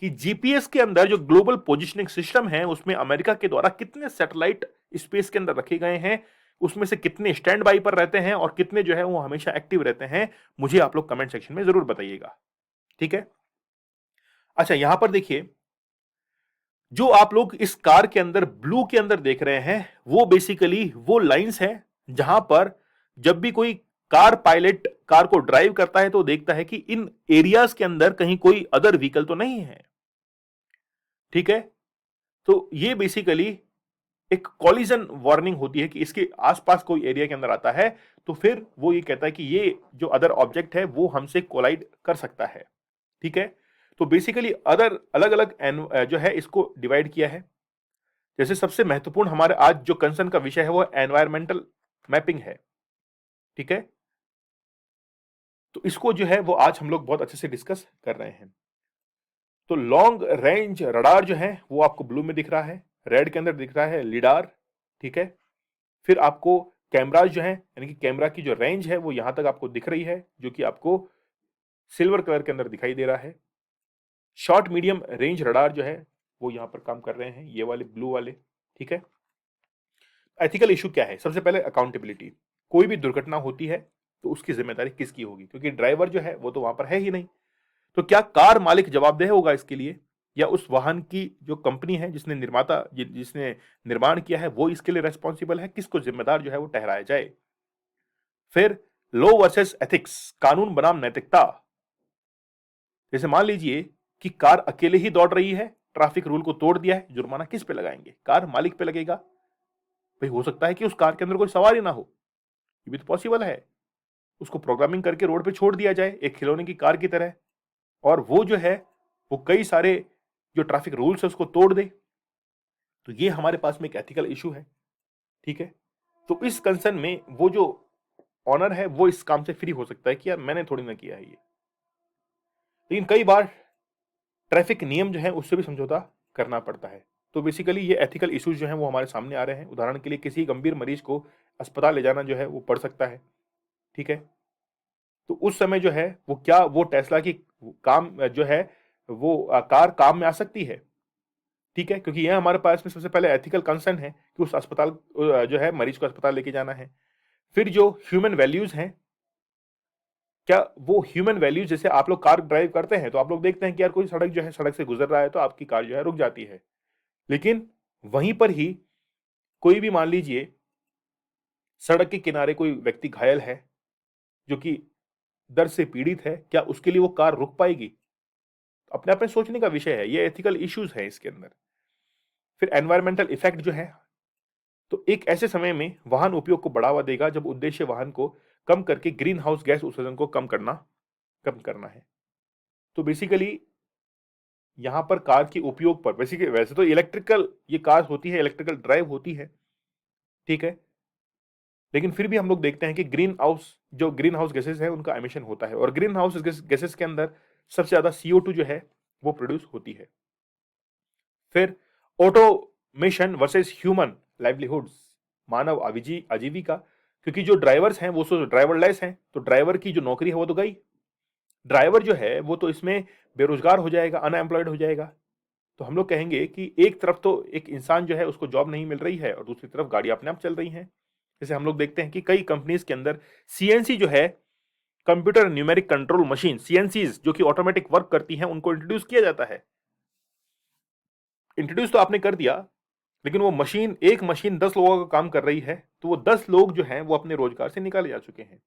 कि जीपीएस के अंदर जो ग्लोबल पोजिशनिंग सिस्टम है उसमें अमेरिका के द्वारा कितने सैटेलाइट स्पेस के अंदर रखे गए हैं, उसमें से कितने स्टैंड बाई पर रहते हैं और कितने जो है वो हमेशा एक्टिव रहते हैं, मुझे आप लोग कमेंट सेक्शन में जरूर बताइएगा, ठीक है। अच्छा, यहां पर देखिए, जो आप लोग इस कार के अंदर ब्लू के अंदर देख रहे हैं वो बेसिकली वो लाइंस है जहां पर जब भी कोई कार पायलट कार को ड्राइव करता है तो देखता है कि इन एरियाज के अंदर कहीं कोई अदर व्हीकल तो नहीं है, ठीक है। तो ये बेसिकली एक कॉलिजन वार्निंग होती है कि इसके आसपास कोई एरिया के अंदर आता है तो फिर वो ये कहता है कि ये जो अदर ऑब्जेक्ट है वो हमसे कोलाइड कर सकता है, ठीक है। तो बेसिकली अदर अलग अलग जो है इसको डिवाइड किया है। जैसे सबसे महत्वपूर्ण हमारे आज जो कंसर्न का विषय है वो एनवायरमेंटल मैपिंग है, ठीक है। तो इसको जो है वो आज हम लोग बहुत अच्छे से डिस्कस कर रहे हैं। तो लॉन्ग रेंज रडार जो है वो आपको ब्लू में दिख रहा है, रेड के अंदर दिख रहा है लिडार, ठीक है। फिर आपको कैमराज जो है यानी कि कैमरा की जो रेंज है वो यहां तक आपको दिख रही है जो कि आपको सिल्वर कलर के अंदर दिखाई दे रहा है। शॉर्ट मीडियम रेंज रडार जो है वो यहां पर काम कर रहे हैं, ये वाले ब्लू वाले, ठीक है। एथिकल इशू क्या है? सबसे पहले अकाउंटेबिलिटी। कोई भी दुर्घटना होती है तो उसकी जिम्मेदारी किसकी होगी, क्योंकि ड्राइवर जो है वो तो वहां पर है ही नहीं। तो क्या कार मालिक जवाबदेह होगा इसके लिए, या उस वाहन की जो कंपनी है जिसने जिसने निर्माण किया है वो इसके लिए रेस्पॉन्सिबल है? किसको जिम्मेदार जो है वो ठहराया जाए? फिर लॉ वर्सेस एथिक्स, कानून बनाम नैतिकता। जैसे मान लीजिए कि कार अकेले ही दौड़ रही है, ट्रैफिक रूल को तोड़ दिया है, जुर्माना किस पे लगाएंगे? कार मालिक पे लगेगा। भाई हो सकता है कि उस कार के अंदर कोई सवार ही ना हो, ये भी तो पॉसिबल है। उसको प्रोग्रामिंग करके रोड पे छोड़ दिया जाए एक खिलौने की कार की तरह, और वो जो है वो कई सारे जो ट्रैफिक रूल्स है उसको तोड़ दे। तो ये हमारे पास में एक एथिकल इशू है, ठीक है। तो इस कंसर्न में वो जो ऑनर है वो इस काम से फ्री हो सकता है कि यार मैंने थोड़ी ना किया है ये। लेकिन कई बार ट्रैफिक नियम जो है उससे भी समझौता करना पड़ता है। तो बेसिकली ये एथिकल इश्यूज जो हैं वो हमारे सामने आ रहे हैं। उदाहरण के लिए किसी गंभीर मरीज को अस्पताल ले जाना जो है वो पड़ सकता है, ठीक है। तो उस समय जो है वो क्या वो टेस्ला की काम जो है वो कार काम में आ सकती है, ठीक है, क्योंकि यह हमारे पास में सबसे पहले एथिकल कंसर्न है कि उस अस्पताल जो है मरीज को अस्पताल लेके जाना है। फिर जो ह्यूमन वैल्यूज हैं, क्या वो ह्यूमन वैल्यूज, जैसे आप लोग कार ड्राइव करते हैं तो आप लोग देखते हैं कि यार कोई सड़क जो है सड़क से गुजर रहा है तो आपकी कार जो है रुक जाती है। लेकिन वहीं पर ही कोई भी मान लीजिए सड़क के किनारे कोई व्यक्ति घायल है जो कि दर्द से पीड़ित है, क्या उसके लिए वो कार रुक पाएगी? अपने आप में सोचने का विषय है, ये एथिकल इश्यूज है इसके अंदर। फिर एनवायरमेंटल इफेक्ट जो है, तो एक ऐसे समय में वाहन उपयोग को बढ़ावा देगा जब उद्देश्य वाहन को कम करके ग्रीन हाउस गैस उत्सर्जन को कम करना है। तो बेसिकली यहां पर कार के उपयोग पर बेसिकली वैसे तो इलेक्ट्रिकल ये कार होती है, इलेक्ट्रिकल ड्राइव होती है, ठीक है। लेकिन फिर भी हम लोग देखते हैं कि ग्रीन हाउस गैसेस है उनका एमिशन होता है, और ग्रीन हाउस गैसेस के अंदर सबसे ज्यादा CO2 जो है वो प्रोड्यूस होती है। फिर ऑटोमेशन वर्सेस ह्यूमन लाइवलीहुड्स, मानव आजीविका, क्योंकि जो ड्राइवर्स हैं वो तो ड्राइवरलेस हैं, तो ड्राइवर की जो नौकरी है वो तो गई। ड्राइवर जो है वो तो इसमें बेरोजगार हो जाएगा, अनएम्प्लॉयड हो जाएगा। तो हम लोग कहेंगे कि एक तरफ तो एक इंसान जो है उसको जॉब नहीं मिल रही है और दूसरी तरफ गाड़ी अपने आप चल रही है। जैसे हम लोग देखते हैं कि कई कंपनीज के अंदर सीएनसी जो है, कंप्यूटर न्यूमेरिक कंट्रोल मशीन, सीएनसीज जो कि ऑटोमेटिक वर्क करती हैं, उनको इंट्रोड्यूस किया जाता है। इंट्रोड्यूस तो आपने कर दिया, लेकिन वो मशीन, एक मशीन 10 लोगों का काम कर रही है, तो वो 10 लोग जो हैं वो अपने रोजगार से निकाले जा चुके हैं।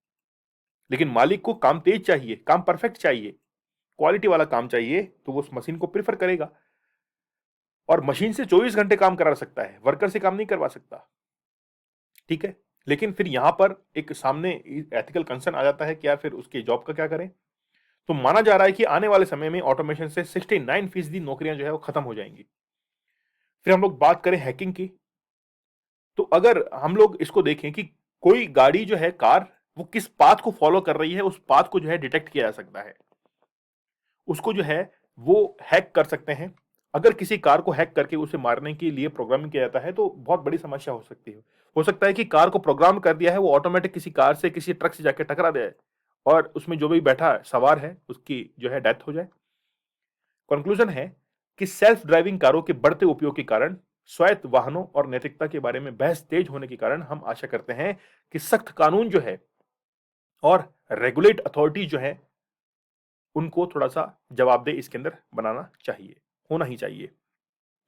लेकिन मालिक को काम तेज चाहिए, काम परफेक्ट चाहिए, क्वालिटी वाला काम चाहिए, तो वो उस मशीन को प्रेफर करेगा। और मशीन से 24 घंटे काम करा सकता है, वर्कर से काम नहीं करवा सकता। ठीक है, लेकिन फिर यहां पर एक सामने एथिकल कंसर्न आ जाता है कि यार फिर उसके जॉब का क्या करें। तो माना जा रहा है कि आने वाले समय में ऑटोमेशन से 69% नौकरियां जो है वो खत्म हो जाएंगी। फिर हम लोग बात करें हैकिंग की, तो अगर हम लोग इसको देखें कि कोई गाड़ी जो है, कार, वो किस पाथ को फॉलो कर रही है, उस पाथ को जो है डिटेक्ट किया जा सकता है, उसको जो है वो हैक कर सकते हैं। अगर किसी कार को हैक करके उसे मारने के लिए प्रोग्रामिंग किया जाता है तो बहुत बड़ी समस्या हो सकती है। हो सकता है कि कार को प्रोग्राम कर दिया है, वो ऑटोमेटिक किसी कार से, किसी ट्रक से जाके टकरा जाए और उसमें जो भी बैठा सवार है उसकी जो है डेथ हो जाए। कंक्लूजन है कि सेल्फ ड्राइविंग कारों के बढ़ते उपयोग के कारण, स्वायत्त वाहनों और नैतिकता के बारे में बहस तेज होने के कारण हम आशा करते हैं कि सख्त कानून जो है और रेगुलेट अथॉरिटी जो है उनको थोड़ा सा जवाबदेह इसके अंदर बनाना चाहिए, होना ही चाहिए।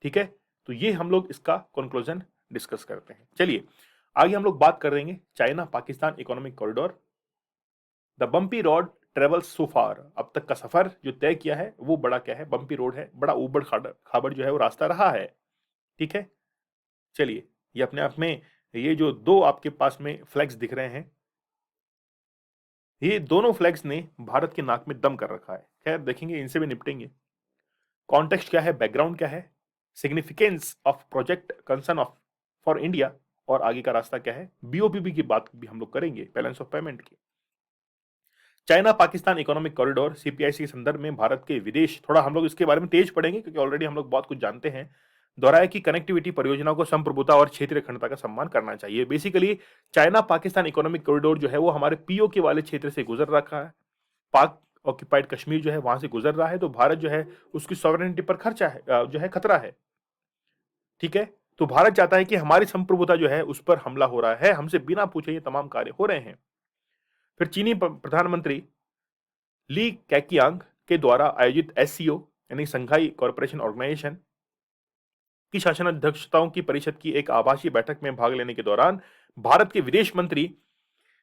ठीक है, तो ये हम लोग इसका कंक्लूजन डिस्कस करते हैं। चलिए आगे हम लोग बात कर देंगे China Pakistan economic corridor. The bumpy road travels so far, अब तक का सफर जो तय किया है वो बड़ा क्या है, बम्पी रोड है, बड़ा ऊबड़ खाबड़ जो है वो रास्ता रहा है। ठीक है, चलिए ये अपने आप में, ये जो दो आपके पास में फ्लैग्स दिख रहे हैं, ये दोनों फ्लैग्स ने भारत के नाक में दम कर रखा है। खैर देखेंगे, इनसे भी निपटेंगे। कॉन्टेक्स्ट क्या है, बैकग्राउंड क्या है, significance of project concern of for India, और आगे का रास्ता क्या है, बीओपीपी की बात भी हम लोग करेंगे, बैलेंस ऑफ पेमेंट की। चाइना पाकिस्तान इकोनॉमिक कॉरिडोर सीपीआईसी के संदर्भ में भारत के विदेश, थोड़ा हम लोग इसके बारे में तेज पढ़ेंगे क्योंकि ऑलरेडी हम लोग बहुत कुछ जानते हैं। दोहराया कि कनेक्टिविटी परियोजनाओं को संप्रभुता और क्षेत्रीय अखंडता का सम्मान करना चाहिए। Basically China Pakistan economic corridor जो है वो हमारे पीओके वाले क्षेत्र से गुजर रखा है, पाक ऑक्यूपाइड कश्मीर जो है वहां से गुजर रहा है, तो भारत जो है उसकी सॉवरेनिटी पर खर्चा है, जो है खतरा है। ठीक है, तो भारत चाहता है कि हमारी संप्रभुता जो है उस पर हमला हो रहा है, हमसे बिना पूछे ये तमाम कार्य हो रहे हैं। फिर चीनी प्रधानमंत्री ली कैकियांग के द्वारा आयोजित एससीओ यानी संघाई कॉरपोरेशन ऑर्गेनाइजेशन की शासन अध्यक्षताओं की परिषद की एक आभासी बैठक में भाग लेने के दौरान भारत के विदेश मंत्री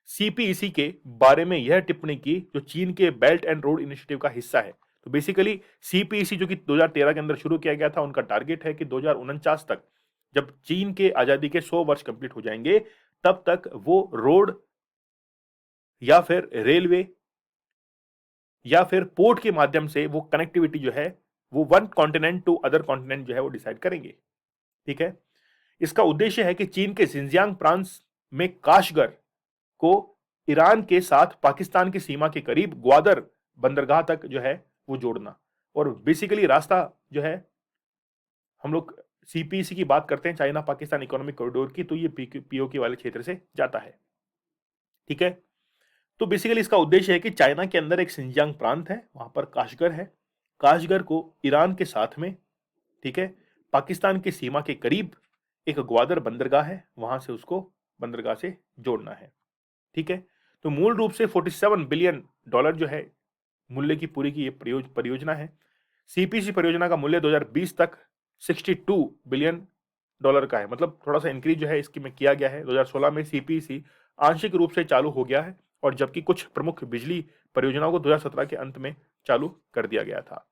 सीपीईसी के बारे में यह टिप्पणी की, जो चीन के बेल्ट एंड रोड इनिशिएटिव का हिस्सा है। तो बेसिकली सीपीईसी जो कि 2013 के अंदर शुरू किया गया था, उनका टारगेट है कि 2049 तक, जब चीन के आजादी के 100 वर्ष कंप्लीट हो जाएंगे, तब तक वो रोड या फिर रेलवे या फिर पोर्ट के माध्यम से वो कनेक्टिविटी जो है वो one continent to other continent जो है वो डिसाइड करेंगे। ठीक है, इसका उद्देश्य है कि चीन के सिंजियांग प्रांत में काशगर को ईरान के साथ पाकिस्तान की सीमा के करीब ग्वादर बंदरगाह तक जो है वो जोड़ना। और बेसिकली रास्ता जो है, हम लोग सीपीसी की बात करते हैं चाइना पाकिस्तान इकोनॉमिक कॉरिडोर की, तो ये पीओके वाले क्षेत्र से जाता है। ठीक है, तो बेसिकली इसका उद्देश्य है कि चाइना के अंदर एक सिंजियांग प्रांत है, वहां पर काशगर है, काशगर को ईरान के साथ में, ठीक है, पाकिस्तान की सीमा के करीब एक ग्वादर बंदरगाह है, वहां से उसको बंदरगाह से जोड़ना है। ठीक है, तो मूल रूप से $47 बिलियन जो है मूल्य की पूरी की ये परियोजना है। सीपीसी परियोजना का मूल्य 2020 तक $62 बिलियन का है, मतलब थोड़ा सा इंक्रीज जो है इसकी में किया गया है। 2016 में सीपीसी आंशिक रूप से चालू हो गया है, और जबकि कुछ प्रमुख बिजली परियोजनाओं को 2017 के अंत में चालू कर दिया गया था।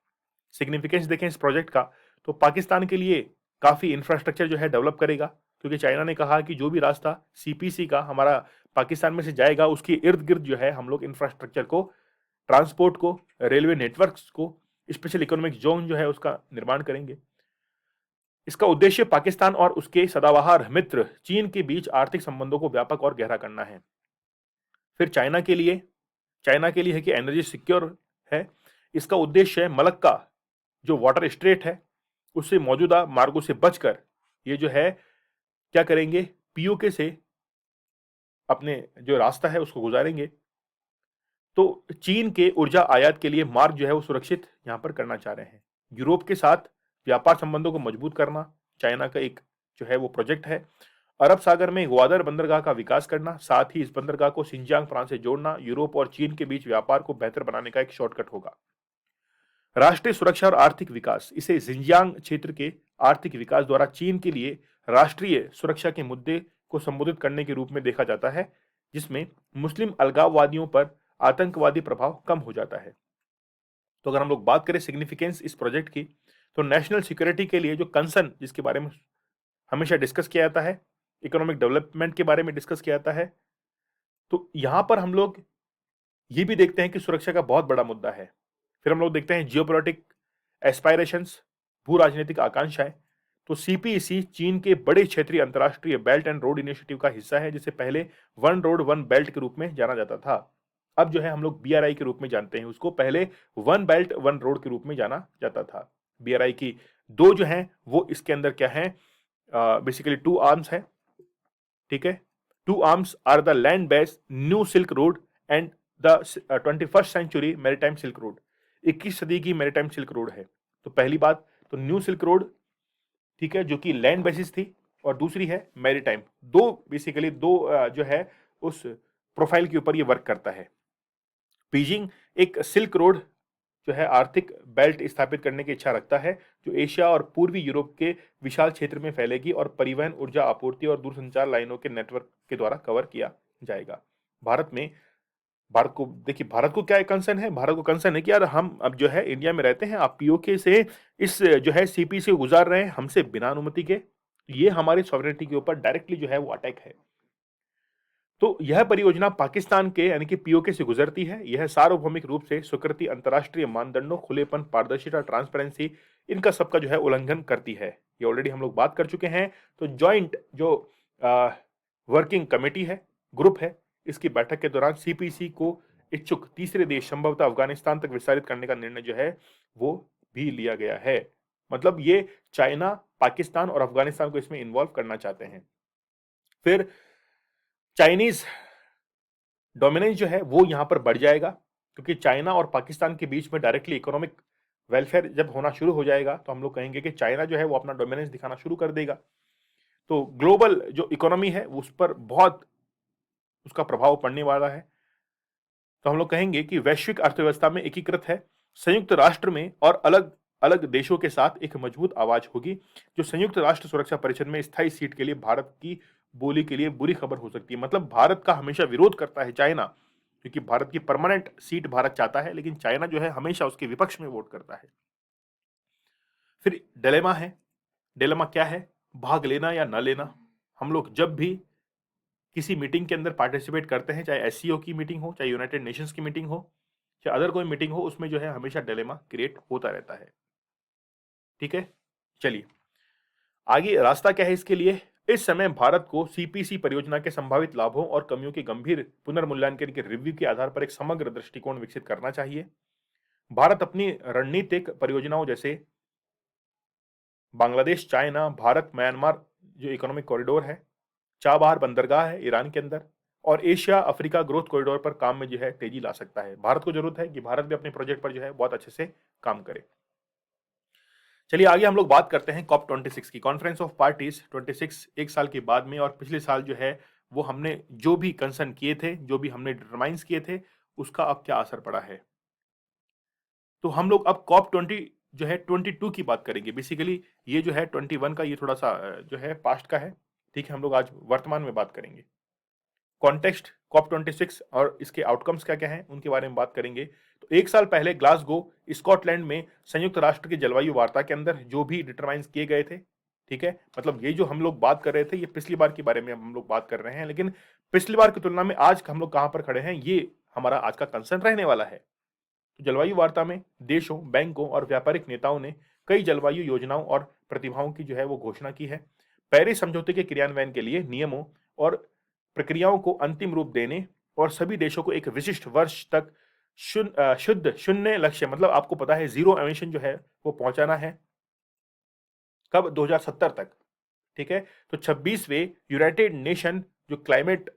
सिग्निफिकेंस देखें इस प्रोजेक्ट का, तो पाकिस्तान के लिए काफी इंफ्रास्ट्रक्चर जो है डेवलप करेगा, क्योंकि चाइना ने कहा कि जो भी रास्ता सीपीसी का हमारा पाकिस्तान में से जाएगा उसके इर्द गिर्द जो है हम लोग इंफ्रास्ट्रक्चर को, ट्रांसपोर्ट को, रेलवे नेटवर्क्स को, स्पेशल इकोनॉमिक जोन जो है उसका निर्माण करेंगे। इसका उद्देश्य पाकिस्तान और उसके सदाबहार मित्र चीन के बीच आर्थिक संबंधों को व्यापक और गहरा करना है। फिर चाइना के लिए है कि एनर्जी सिक्योर है। इसका उद्देश्य है मलक्का जो वाटर स्ट्रेट है उससे मौजूदा मार्गों से बचकर ये जो है क्या करेंगे, पीओके से अपने जो रास्ता है उसको गुजारेंगे। तो चीन के ऊर्जा आयात के लिए मार्ग जो है वो सुरक्षित यहां पर करना चाह रहे हैं। यूरोप के साथ व्यापार संबंधों को मजबूत करना चाइना का एक जो है वो प्रोजेक्ट है। अरब सागर में ग्वादर बंदरगाह का विकास करना, साथ ही इस बंदरगाह को सिंजियांग प्रांत से जोड़ना यूरोप और चीन के बीच व्यापार को बेहतर बनाने का एक शॉर्टकट होगा। राष्ट्रीय सुरक्षा और आर्थिक विकास, इसे जिंजियांग क्षेत्र के आर्थिक विकास द्वारा चीन के लिए राष्ट्रीय सुरक्षा के मुद्दे को संबोधित करने के रूप में देखा जाता है, जिसमें मुस्लिम अलगाववादियों पर आतंकवादी प्रभाव कम हो जाता है। तो अगर हम लोग बात करें सिग्निफिकेंस इस प्रोजेक्ट की, तो नेशनल सिक्योरिटी के लिए जो कंसर्न जिसके बारे में हमेशा डिस्कस किया जाता है, इकोनॉमिक डेवलपमेंट के बारे में डिस्कस किया जाता है, तो यहां पर हम लोग ये भी देखते हैं कि सुरक्षा का बहुत बड़ा मुद्दा है। फिर हम लोग देखते हैं जियोपॉलिटिक एस्पायरेशंस, भू राजनीतिक आकांक्षाएं। तो सीपीईसी चीन के बड़े क्षेत्रीय अंतर्राष्ट्रीय बेल्ट एंड रोड इनिशिएटिव का हिस्सा है, जिसे पहले वन रोड वन बेल्ट के रूप में जाना जाता था। अब जो है हम लोग बीआरआई के रूप में जानते हैं उसको, पहले वन बेल्ट वन रोड के रूप में जाना जाता था। बीआरआई की दो जो है वो इसके अंदर क्या है, बेसिकली टू आर्म्स है, ठीक है। Two arms are the land based new Silk Road and the 21st century maritime Silk Road. 21 सदी की मैरीटाइम सिल्क रोड है। तो पहली बात तो न्यू सिल्क रोड, ठीक है, जो कि लैंड बेसिस थी, और दूसरी है मैरीटाइम। दो बेसिकली दो जो है उस प्रोफाइल के ऊपर ये वर्क करता है। बीजिंग एक सिल्क रोड जो है आर्थिक बेल्ट स्थापित करने की इच्छा रखता है, जो एशिया और पूर्वी यूरोप के विशाल क्षेत्र में फैलेगी और परिवहन, ऊर्जा आपूर्ति और दूरसंचार लाइनों के नेटवर्क के द्वारा कवर किया जाएगा। भारत में, भारत को देखिए, भारत को क्या कंसर्न है, भारत को कंसर्न है कि यार हम अब जो है इंडिया में रहते हैं, आप पीओके से इस जो है सीपी से गुजार रहे हैं हमसे बिना अनुमति के, ये हमारी सॉवरेनिटी के ऊपर डायरेक्टली जो है वो अटैक है। तो यह परियोजना पाकिस्तान के यानी कि पीओके से गुजरती है। यह सार्वभौमिक रूप से स्वीकृति, अंतर्राष्ट्रीय मानदंडों, खुलेपन, पारदर्शिता, ट्रांसपेरेंसी, इनका सबका जो है उल्लंघन करती है। ये ऑलरेडी हम लोग बात कर चुके हैं। तो जॉइंट जो वर्किंग कमेटी है, ग्रुप है, इसकी बैठक के दौरान सीपीसी को इच्छुक तीसरे देश संभवतः अफगानिस्तान तक विस्तारित करने का निर्णय जो है वो भी लिया गया है। मतलब ये चाइना, पाकिस्तान और अफगानिस्तान को इसमें इन्वॉल्व करना चाहते हैं। फिर चाइनीज डोमिनेंस जो है वो यहां पर बढ़ जाएगा, क्योंकि चाइना और पाकिस्तान के बीच में डायरेक्टली इकोनॉमिक वेलफेयर जब होना शुरू हो जाएगा तो हम लोग कहेंगे कि चाइना जो है वो अपना डोमिनेंस दिखाना शुरू कर देगा। तो ग्लोबल जो इकोनॉमी है उस पर बहुत उसका प्रभाव पड़ने वाला है। तो हम लोग कहेंगे कि वैश्विक अर्थव्यवस्था में एकीकृत है, संयुक्त राष्ट्र में और अलग अलग देशों के साथ एक मजबूत आवाज होगी, जो संयुक्त राष्ट्र सुरक्षा परिषद में स्थायी सीट के लिए भारत की बोली के लिए बुरी खबर हो सकती है। मतलब भारत का हमेशा विरोध करता है चाइना, क्योंकि भारत की परमानेंट सीट भारत चाहता है, लेकिन चाइना जो है हमेशा उसके विपक्ष में वोट करता है। फिर डिलेमा है। डिलेमा क्या है, भाग लेना या न लेना। हम लोग जब भी किसी मीटिंग के अंदर पार्टिसिपेट करते हैं, चाहे एससीओ की मीटिंग हो, चाहे यूनाइटेड नेशंस की मीटिंग हो, चाहे अदर कोई मीटिंग हो, उसमें जो है हमेशा डिलेमा क्रिएट होता रहता है। ठीक है, चलिए आगे रास्ता क्या है इसके लिए। इस समय भारत को सीपीसी परियोजना के संभावित लाभों और कमियों के गंभीर पुनर्मूल्यांकन के रिव्यू के आधार पर एक समग्र दृष्टिकोण विकसित करना चाहिए। भारत अपनी रणनीतिक परियोजनाओं जैसे बांग्लादेश, चाइना, भारत, म्यांमार जो इकोनॉमिक कॉरिडोर है, चाबहार बंदरगाह है ईरान के अंदर, और एशिया अफ्रीका ग्रोथ कॉरिडोर पर काम में जो है तेजी ला सकता है। भारत को जरूरत है कि भारत भी अपने प्रोजेक्ट पर जो है बहुत अच्छे से काम करे। चलिए आगे हम लोग बात करते हैं कॉप 26 की, कॉन्फ्रेंस ऑफ पार्टीज 26। एक साल के बाद में, और पिछले साल जो है वो हमने जो भी कंसर्न किए थे, जो भी हमने डिटरमाइंस किए थे, उसका अब क्या असर पड़ा है। तो हम लोग अब कॉप 20 जो है 22 की बात करेंगे। बेसिकली ये जो है 21 का ये थोड़ा सा जो है पास्ट का है, ठीक है। हम लोग आज वर्तमान में बात करेंगे। कॉन्टेक्स्ट कॉप 26 और इसके आउटकम्स क्या क्या हैं उनके बारे में बात करेंगे। तो एक साल पहले ग्लासगो स्कॉटलैंड में संयुक्त राष्ट्र की जलवायु वार्ता के अंदर जो भी डिटरमाइंस किए गए थे, ठीक है, मतलब ये जो हम लोग बात कर रहे थे ये पिछली बार के बारे में हम लोग बात कर रहे हैं, लेकिन पिछली बार की तुलना में आज हम लोग कहां पर खड़े हैं ये हमारा आज का कंसर्न रहने वाला है। तो जलवायु वार्ता में देशों, बैंकों और व्यापारिक नेताओं ने कई जलवायु योजनाओं और प्रतिभाओं की जो है वो घोषणा की है। पेरिस समझौते के क्रियान्वयन के लिए नियमों और प्रक्रियाओं को अंतिम रूप देने और सभी देशों को एक विशिष्ट वर्ष तक शुद्ध शून्य लक्ष्य, मतलब आपको पता है जीरो एमिशन जो है वो पहुंचाना है कब, 2070 तक, ठीक है। तो 26वें यूनाइटेड नेशन जो क्लाइमेट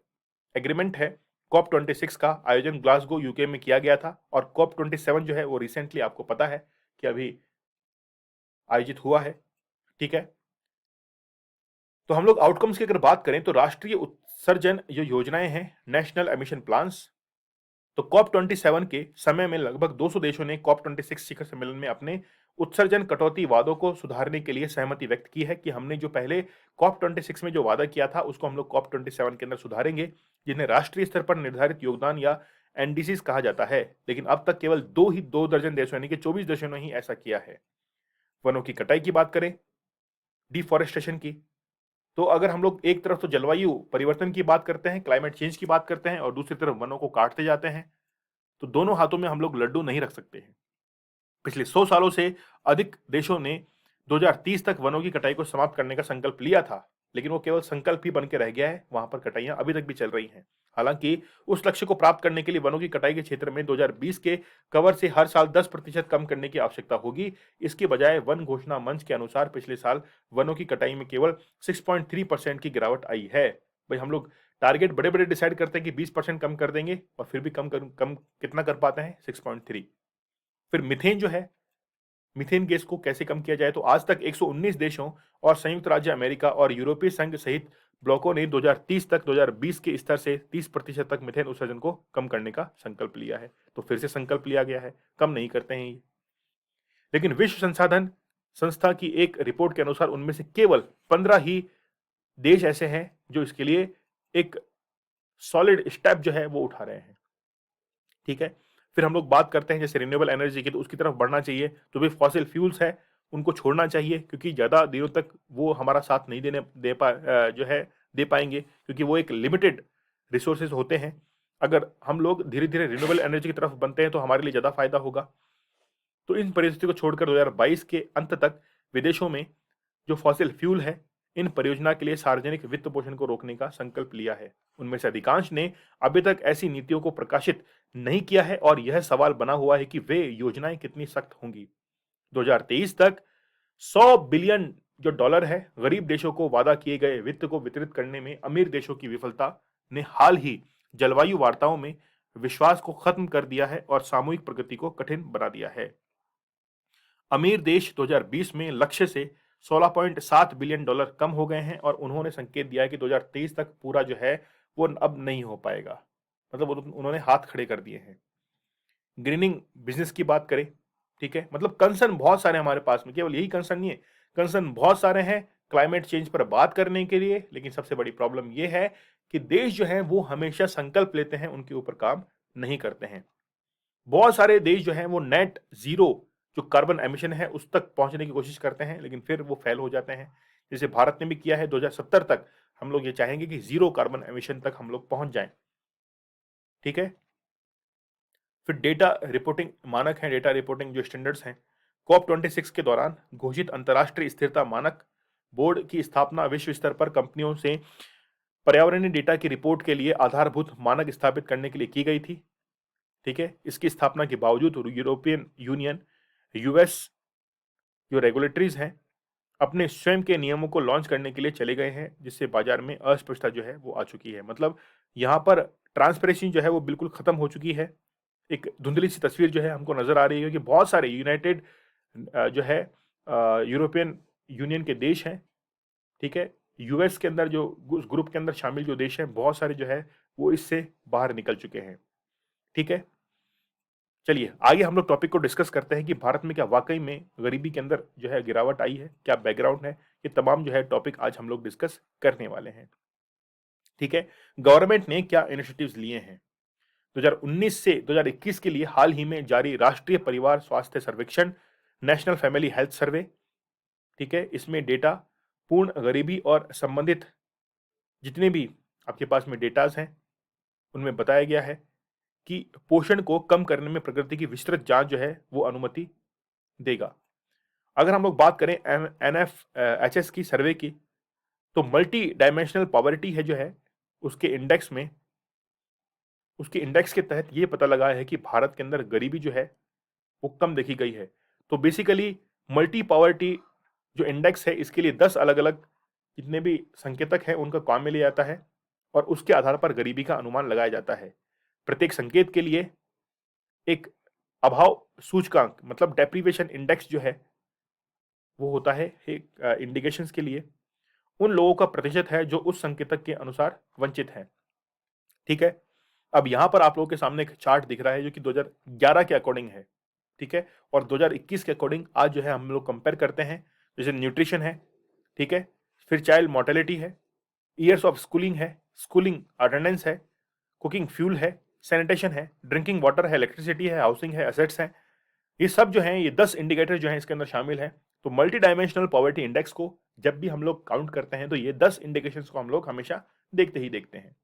एग्रीमेंट है कॉप 26 का आयोजन ग्लासगो यूके में किया गया था, और कॉप 27 जो है वो रिसेंटली आपको पता है कि अभी आयोजित हुआ है, ठीक है। तो हम लोग आउटकम्स की अगर बात करें तो राष्ट्रीय उत्सर्जन जो योजनाएं हैं, नेशनल एमिशन प्लान्स, तो कॉप 27 के समय में लगभग 200 देशों ने कॉप 26 शिखर सम्मेलन में अपने उत्सर्जन कटौती वादों को सुधारने के लिए सहमति व्यक्त की है कि हमने जो पहले कॉप 26 में जो वादा किया था उसको हम लोग कॉप 27 के अंदर सुधारेंगे, जिन्हें राष्ट्रीय स्तर पर निर्धारित योगदान या एनडीसीज कहा जाता है, लेकिन अब तक केवल दो दर्जन देशों यानी कि 24 देशों ने ही ऐसा किया है। वनों की कटाई की बात करें, डिफॉरेस्टेशन की, तो अगर हम लोग एक तरफ तो जलवायु परिवर्तन की बात करते हैं, क्लाइमेट चेंज की बात करते हैं, और दूसरी तरफ वनों को काटते जाते हैं, तो दोनों हाथों में हम लोग लड्डू नहीं रख सकते हैं। पिछले 100 सालों से अधिक देशों ने 2030 तक वनों की कटाई को समाप्त करने का संकल्प लिया था, लेकिन वो केवल संकल्प ही बन के रह गया है। वहां पर कटाइयां अभी तक भी चल रही हैं। हालांकि उस लक्ष्य को प्राप्त करने के लिए वनों की कटाई के क्षेत्र में 2020 के कवर से हर साल 10% कम करने की आवश्यकता होगी। इसके बजाय वन घोषणा मंच के अनुसार पिछले साल वनों की कटाई में केवल 6.3% की गिरावट आई है। भाई, हम लोग टारगेट बड़े बड़े डिसाइड करते हैं कि 20% कम कर देंगे, और फिर भी कम कितना कर पाते हैं? 6.3। फिर मिथेन जो है, मीथेन गैस को कैसे कम किया जाए, तो आज तक 119 देशों और संयुक्त राज्य अमेरिका और यूरोपीय संघ सहित ब्लॉकों ने 2030 तक 2020 के स्तर से 30% तक मीथेन उत्सर्जन को कम करने का संकल्प लिया है। तो फिर से संकल्प लिया गया है, कम नहीं करते हैं ये। लेकिन विश्व संसाधन संस्था की एक रिपोर्ट के अनुसार उनमें से केवल 15 ही देश ऐसे हैं जो इसके लिए एक सॉलिड स्टेप जो है वो उठा रहे हैं। ठीक है। फिर हम लोग बात करते हैं जैसे रिन्यूएबल एनर्जी की, तो उसकी तरफ बढ़ना चाहिए। जो भी फॉसिल फ्यूल्स है उनको छोड़ना चाहिए, क्योंकि ज़्यादा दिनों तक वो हमारा साथ नहीं जो है दे पाएंगे, क्योंकि वो एक लिमिटेड रिसोर्सेज होते हैं। अगर हम लोग धीरे धीरे रिन्यूएबल एनर्जी की तरफ बनते हैं तो हमारे लिए ज़्यादा फायदा होगा। तो इन परिस्थितियों को छोड़कर 2022 के अंत तक विदेशों में जो फॉसिल फ्यूल है, इन परियोजना के लिए सार्वजनिक वित्त पोषण को रोकने का संकल्प लिया है। उनमें से अधिकांश ने अभी तक ऐसी नीतियों को प्रकाशित नहीं किया है, और यह सवाल बना हुआ है कि वे योजनाएं कितनी सख्त होंगी। 2023 तक 100 बिलियन जो डॉलर है गरीब देशों को वादा किए गए वित्त को वितरित करने में अमीर देशों की विफलता ने हाल ही जलवायु वार्ताओं में विश्वास को खत्म कर दिया है और सामूहिक प्रगति को कठिन बना दिया है। अमीर देश 2020 में लक्ष्य से 16.7 बिलियन डॉलर कम हो गए हैं, और उन्होंने संकेत दिया है कि 2023 तक पूरा जो है वो अब नहीं हो पाएगा। मतलब उन्होंने हाथ खड़े कर दिए हैं। ग्रीनिंग बिजनेस की बात करें, ठीक है, मतलब कंसर्न बहुत सारे हमारे पास में, केवल यही कंसर्न नहीं है, कंसर्न बहुत सारे हैं क्लाइमेट चेंज पर बात करने के लिए। लेकिन सबसे बड़ी प्रॉब्लम यह है कि देश जो है वो हमेशा संकल्प लेते हैं, उनके ऊपर काम नहीं करते हैं। बहुत सारे देश जो हैं वो नेट जीरो जो कार्बन एमिशन है उस तक पहुंचने की कोशिश करते हैं, लेकिन फिर वो फेल हो जाते हैं। जैसे भारत ने भी किया है, 2070 तक हम लोग ये चाहेंगे कि जीरो कार्बन एमिशन तक हम लोग पहुंच जाएं। ठीक है। फिर डेटा रिपोर्टिंग मानक है, डेटा रिपोर्टिंग जो स्टैंडर्ड्स हैं, COP26 के दौरान घोषित अंतर्राष्ट्रीय स्थिरता मानक बोर्ड की स्थापना विश्व स्तर पर कंपनियों से पर्यावरणीय डेटा की रिपोर्ट के लिए आधारभूत मानक स्थापित करने के लिए की गई थी। ठीक है। इसकी स्थापना के बावजूद यूरोपियन यूनियन, यूएस जो रेगुलेटरीज हैं अपने स्वयं के नियमों को लॉन्च करने के लिए चले गए हैं, जिससे बाजार में अस्पष्टता जो है वो आ चुकी है। मतलब यहाँ पर ट्रांसपेरेंसी जो है वो बिल्कुल खत्म हो चुकी है। एक धुंधली सी तस्वीर जो है हमको नजर आ रही है कि बहुत सारे यूनाइटेड जो है यूरोपियन यूनियन के देश हैं, ठीक है, यूएस के अंदर जो उस ग्रुप के अंदर शामिल जो देश हैं, बहुत सारे जो है वो इससे बाहर निकल चुके हैं। ठीक है। चलिए आगे हम लोग टॉपिक को डिस्कस करते हैं कि भारत में क्या वाकई में गरीबी के अंदर जो है गिरावट आई है, क्या बैकग्राउंड है। ये तमाम जो है टॉपिक आज हम लोग डिस्कस करने वाले हैं। ठीक है। गवर्नमेंट ने क्या इनिशिएटिव्स लिए हैं? 2019 से 2021 के लिए हाल ही में जारी राष्ट्रीय परिवार स्वास्थ्य सर्वेक्षण, नेशनल फैमिली हेल्थ सर्वे, ठीक है, इसमें डेटा पूर्ण गरीबी और संबंधित जितने भी आपके पास में डेटाज हैं उनमें बताया गया है कि पोषण को कम करने में प्रकृति की विस्तृत जांच जो है वो अनुमति देगा। अगर हम लोग बात करें NFHS की सर्वे की, तो मल्टी डायमेंशनल पॉवर्टी है जो है उसके इंडेक्स में, उसके इंडेक्स के तहत ये पता लगा है कि भारत के अंदर गरीबी जो है वो कम देखी गई है। तो बेसिकली मल्टी पॉवर्टी जो इंडेक्स है इसके लिए 10 अलग अलग जितने भी संकेतक हैं उनका काम में लिया जाता है, और उसके आधार पर गरीबी का अनुमान लगाया जाता है। प्रत्येक संकेत के लिए एक अभाव सूचकांक मतलब डेप्रीवेशन इंडेक्स जो है वो होता है एक इंडिकेशंस के लिए उन लोगों का प्रतिशत है जो उस संकेतक के अनुसार वंचित हैं। ठीक है। अब यहां पर आप लोगों के सामने एक चार्ट दिख रहा है जो कि 2011 के अकॉर्डिंग है। ठीक है। और 2021 के अकॉर्डिंग आज जो है हम लोग कंपेयर करते हैं। जैसे न्यूट्रिशन है, ठीक है, फिर चाइल्ड मोर्टेलिटी है, ईयर्स ऑफ स्कूलिंग है, स्कूलिंग अटेंडेंस है, कुकिंग फ्यूल है, सैनिटेशन है, ड्रिंकिंग वाटर है, इलेक्ट्रिसिटी है, हाउसिंग है, एसेट्स हैं। ये सब जो हैं, ये 10 इंडिकेटर जो हैं इसके अंदर शामिल हैं। तो मल्टी डायमेंशनल पॉवर्टी इंडेक्स को जब भी हम लोग काउंट करते हैं तो ये 10 इंडिकेशंस को हम लोग हमेशा देखते ही देखते हैं।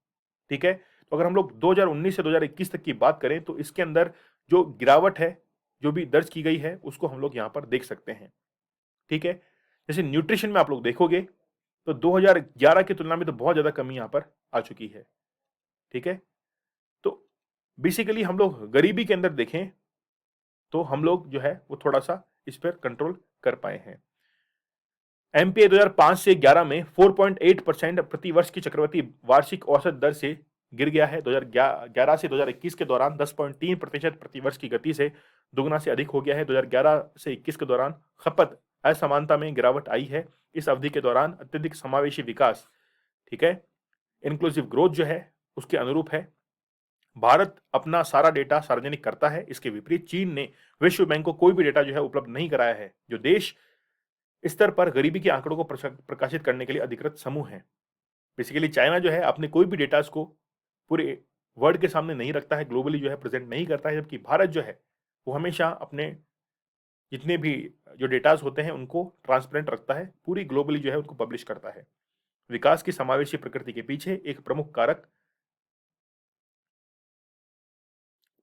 ठीक है? तो अगर हम लोग 2019 से 2021 तक की बात करें तो इसके अंदर जो गिरावट है, जो भी दर्ज की गई है, उसको हम लोग यहाँ पर देख सकते हैं। ठीक है? जैसे न्यूट्रिशन में आप लोग देखोगे तो 2011 की तुलना में तो बहुत ज़्यादा कमी यहाँ पर आ चुकी है। ठीक है? तो बेसिकली हम लोग गरीबी के अंदर देखें तो हम लोग जो है वो थोड़ा-सा इस पर कंट्रोल कर पाए हैं। एमपीए 2005 से 11 में 4.8% प्रति वर्ष की चक्रवृद्धि वार्षिक औसत दर से गिर गया है। 2011 से 2021 के दौरान 10.3% प्रति वर्ष की गति से दुगना से अधिक हो गया है। 2011 से 21 के दौरान खपत असमानता में गिरावट आई है। इस अवधि के दौरान अत्यधिक समावेशी विकास, ठीक है, इंक्लूसिव ग्रोथ जो है उसके अनुरूप है। भारत अपना सारा डेटा सार्वजनिक करता है। इसके विपरीत चीन ने विश्व बैंक को कोई भी डेटा जो है उपलब्ध नहीं कराया है। जो देश स्तर पर गरीबी के आंकड़ों को प्रकाशित करने के लिए अधिकृत समूह है। बेसिकली चाइना जो है अपने कोई भी डेटास को पूरे वर्ल्ड के सामने नहीं रखता है, ग्लोबली जो है प्रेजेंट नहीं करता है, जबकि भारत जो है वो हमेशा अपने जितने भी जो डेटास होते हैं उनको ट्रांसपेरेंट रखता है, पूरी ग्लोबली जो है उनको पब्लिश करता है। विकास की समावेशी प्रकृति के पीछे एक प्रमुख कारक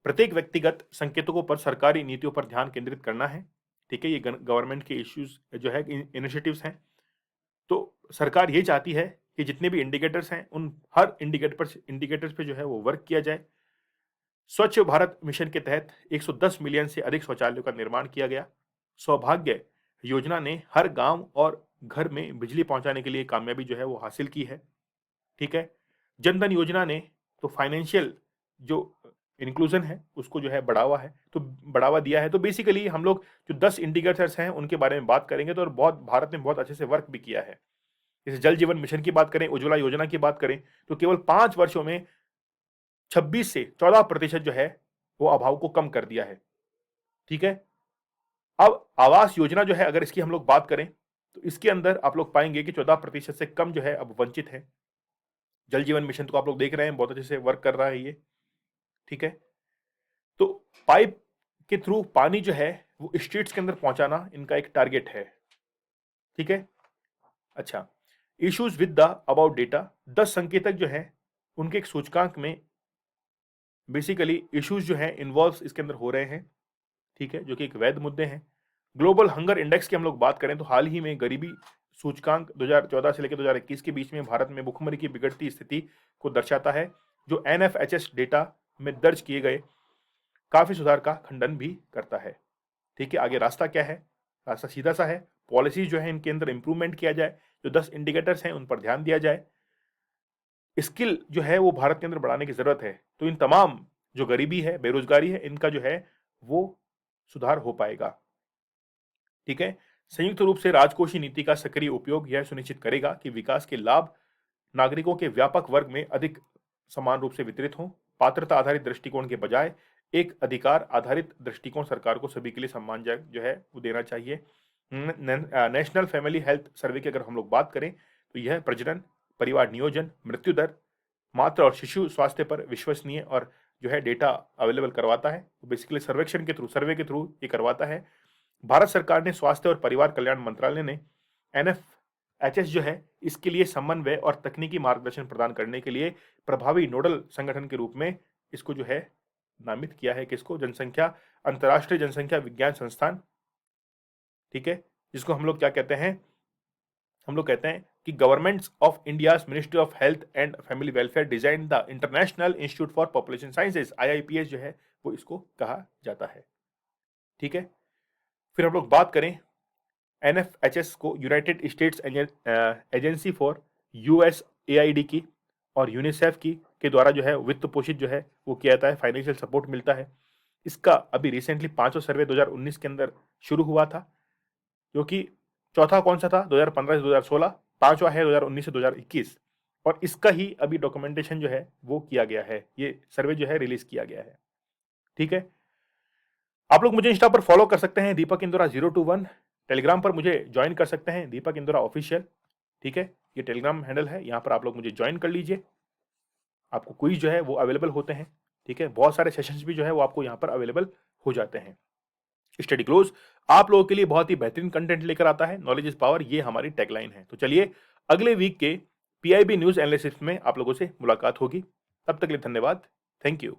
प्रत्येक व्यक्तिगत संकेतकों पर सरकारी नीतियों पर ध्यान केंद्रित करना है। ठीक है, ये गवर्नमेंट के इश्यूज जो है इनिशिएटिव्स हैं। तो सरकार ये चाहती है कि जितने भी इंडिकेटर्स हैं उन हर इंडिकेटर्स पे जो है वो वर्क किया जाए। स्वच्छ भारत मिशन के तहत 110 मिलियन से अधिक शौचालयों का निर्माण किया गया। सौभाग्य योजना ने हर गांव और घर में बिजली पहुंचाने के लिए कामयाबी जो है वो हासिल की है। ठीक है, जनधन योजना ने तो फाइनेंशियल जो इंक्लूजन है उसको जो है बढ़ावा दिया है। तो बेसिकली हम लोग जो 10 इंडिकेटर्स हैं उनके बारे में बात करेंगे तो और बहुत भारत ने बहुत अच्छे से वर्क भी किया है। जैसे जल जीवन मिशन की बात करें, उज्ज्वला योजना की बात करें, तो केवल 5 वर्षों में 26 से 14% जो है वो अभाव को कम कर दिया है। ठीक है, अब आवास योजना जो है अगर इसकी हम लोग बात करें तो इसके अंदर आप लोग पाएंगे कि 14% से कम जो है अब वंचित है। जल जीवन मिशन तो आप लोग देख रहे हैं बहुत अच्छे से वर्क कर रहा है ये। ठीक है, तो पाइप के थ्रू पानी जो है वो स्ट्रीट्स के अंदर पहुंचाना इनका एक टारगेट है। ठीक है, अच्छा, issues with the about data, 10 संकेतक जो है उनके एक सूचकांक में बेसिकली इश्यूज जो है इन्वॉल्व इसके अंदर हो रहे हैं। ठीक है, जो कि एक वैध मुद्दे हैं। ग्लोबल हंगर इंडेक्स की हम लोग बात करें तो हाल ही में गरीबी सूचकांक 2014 से लेकर 2021 के बीच में भारत में भुखमरी की बिगड़ती स्थिति को दर्शाता है, जो एनएफएचएस डेटा में दर्ज किए गए काफी सुधार का खंडन भी करता है। ठीक है, आगे रास्ता क्या है? रास्ता सीधा सा है, पॉलिसी जो है इनके अंदर इंप्रूवमेंट किया जाए, जो 10 इंडिकेटर्स हैं उन पर ध्यान दिया जाए, स्किल जो है वो भारत के अंदर बढ़ाने की जरूरत है। तो इन तमाम जो गरीबी है, बेरोजगारी है, इनका जो है वो सुधार हो पाएगा। ठीक है, संयुक्त रूप से राजकोषीय नीति का सक्रिय उपयोग यह सुनिश्चित करेगा कि विकास के लाभ नागरिकों के व्यापक वर्ग में अधिक समान रूप से वितरित हों। पात्रता आधारित दृष्टिकोण के बजाय एक अधिकार आधारित दृष्टिकोण सरकार को सभी के लिए सम्मानजनक जो है वो देना चाहिए। नेशनल फैमिली हेल्थ सर्वे की अगर हम लोग बात करें तो यह प्रजनन, परिवार नियोजन, मृत्यु दर, मातृ और शिशु स्वास्थ्य पर विश्वसनीय और जो है डेटा अवेलेबल करवाता है। तो बेसिकली सर्वे के थ्रू ये करवाता है। भारत सरकार ने स्वास्थ्य और परिवार कल्याण मंत्रालय ने एनएफएचएस जो है इसके लिए समन्वय और तकनीकी मार्गदर्शन प्रदान करने के लिए प्रभावी नोडल संगठन के रूप में इसको जो है नामित किया है। किसको? अंतर्राष्ट्रीय जनसंख्या विज्ञान संस्थान। ठीक है, जिसको हम लोग क्या कहते हैं? हम लोग कहते हैं कि government's of India's ministry of health and family welfare design the international institute for population sciences, IIPS जो है वो इसको कहा जाता है। ठीक है, फिर हम लोग बात करें एनएफएचएस को United states agency for USAID की और यूनिसेफ की के द्वारा जो है वित्त पोषित जो है वो किया जाता है, फाइनेंशियल सपोर्ट मिलता है। इसका अभी रिसेंटली 5वां सर्वे 2019 के अंदर शुरू हुआ था, जो कि चौथा कौन सा था? 2015 से 2016, 5वां है 2019 से 2021, और इसका ही अभी डॉक्यूमेंटेशन जो है वो किया गया है, ये सर्वे जो है रिलीज किया गया है। ठीक है, आप लोग मुझे इंस्टा पर फॉलो कर सकते हैं, दीपक इंदौरा 021। टेलीग्राम पर मुझे ज्वाइन कर सकते हैं, दीपक इंदौरा ऑफिशियल। ठीक है, ये टेलीग्राम हैंडल है, यहाँ पर आप लोग मुझे ज्वाइन कर लीजिए। आपको क्विज जो है वो अवेलेबल होते हैं। ठीक है, बहुत सारे सेशंस भी जो है वो आपको यहाँ पर अवेलेबल हो जाते हैं। स्टडी क्लोज आप लोगों के लिए बहुत ही बेहतरीन कंटेंट लेकर आता है। नॉलेज इज पावर, ये हमारी टैगलाइन है। तो चलिए अगले वीक के पीआईबी न्यूज एनालिसिस में आप लोगों से मुलाकात होगी। तब तक के लिए धन्यवाद। Thank you.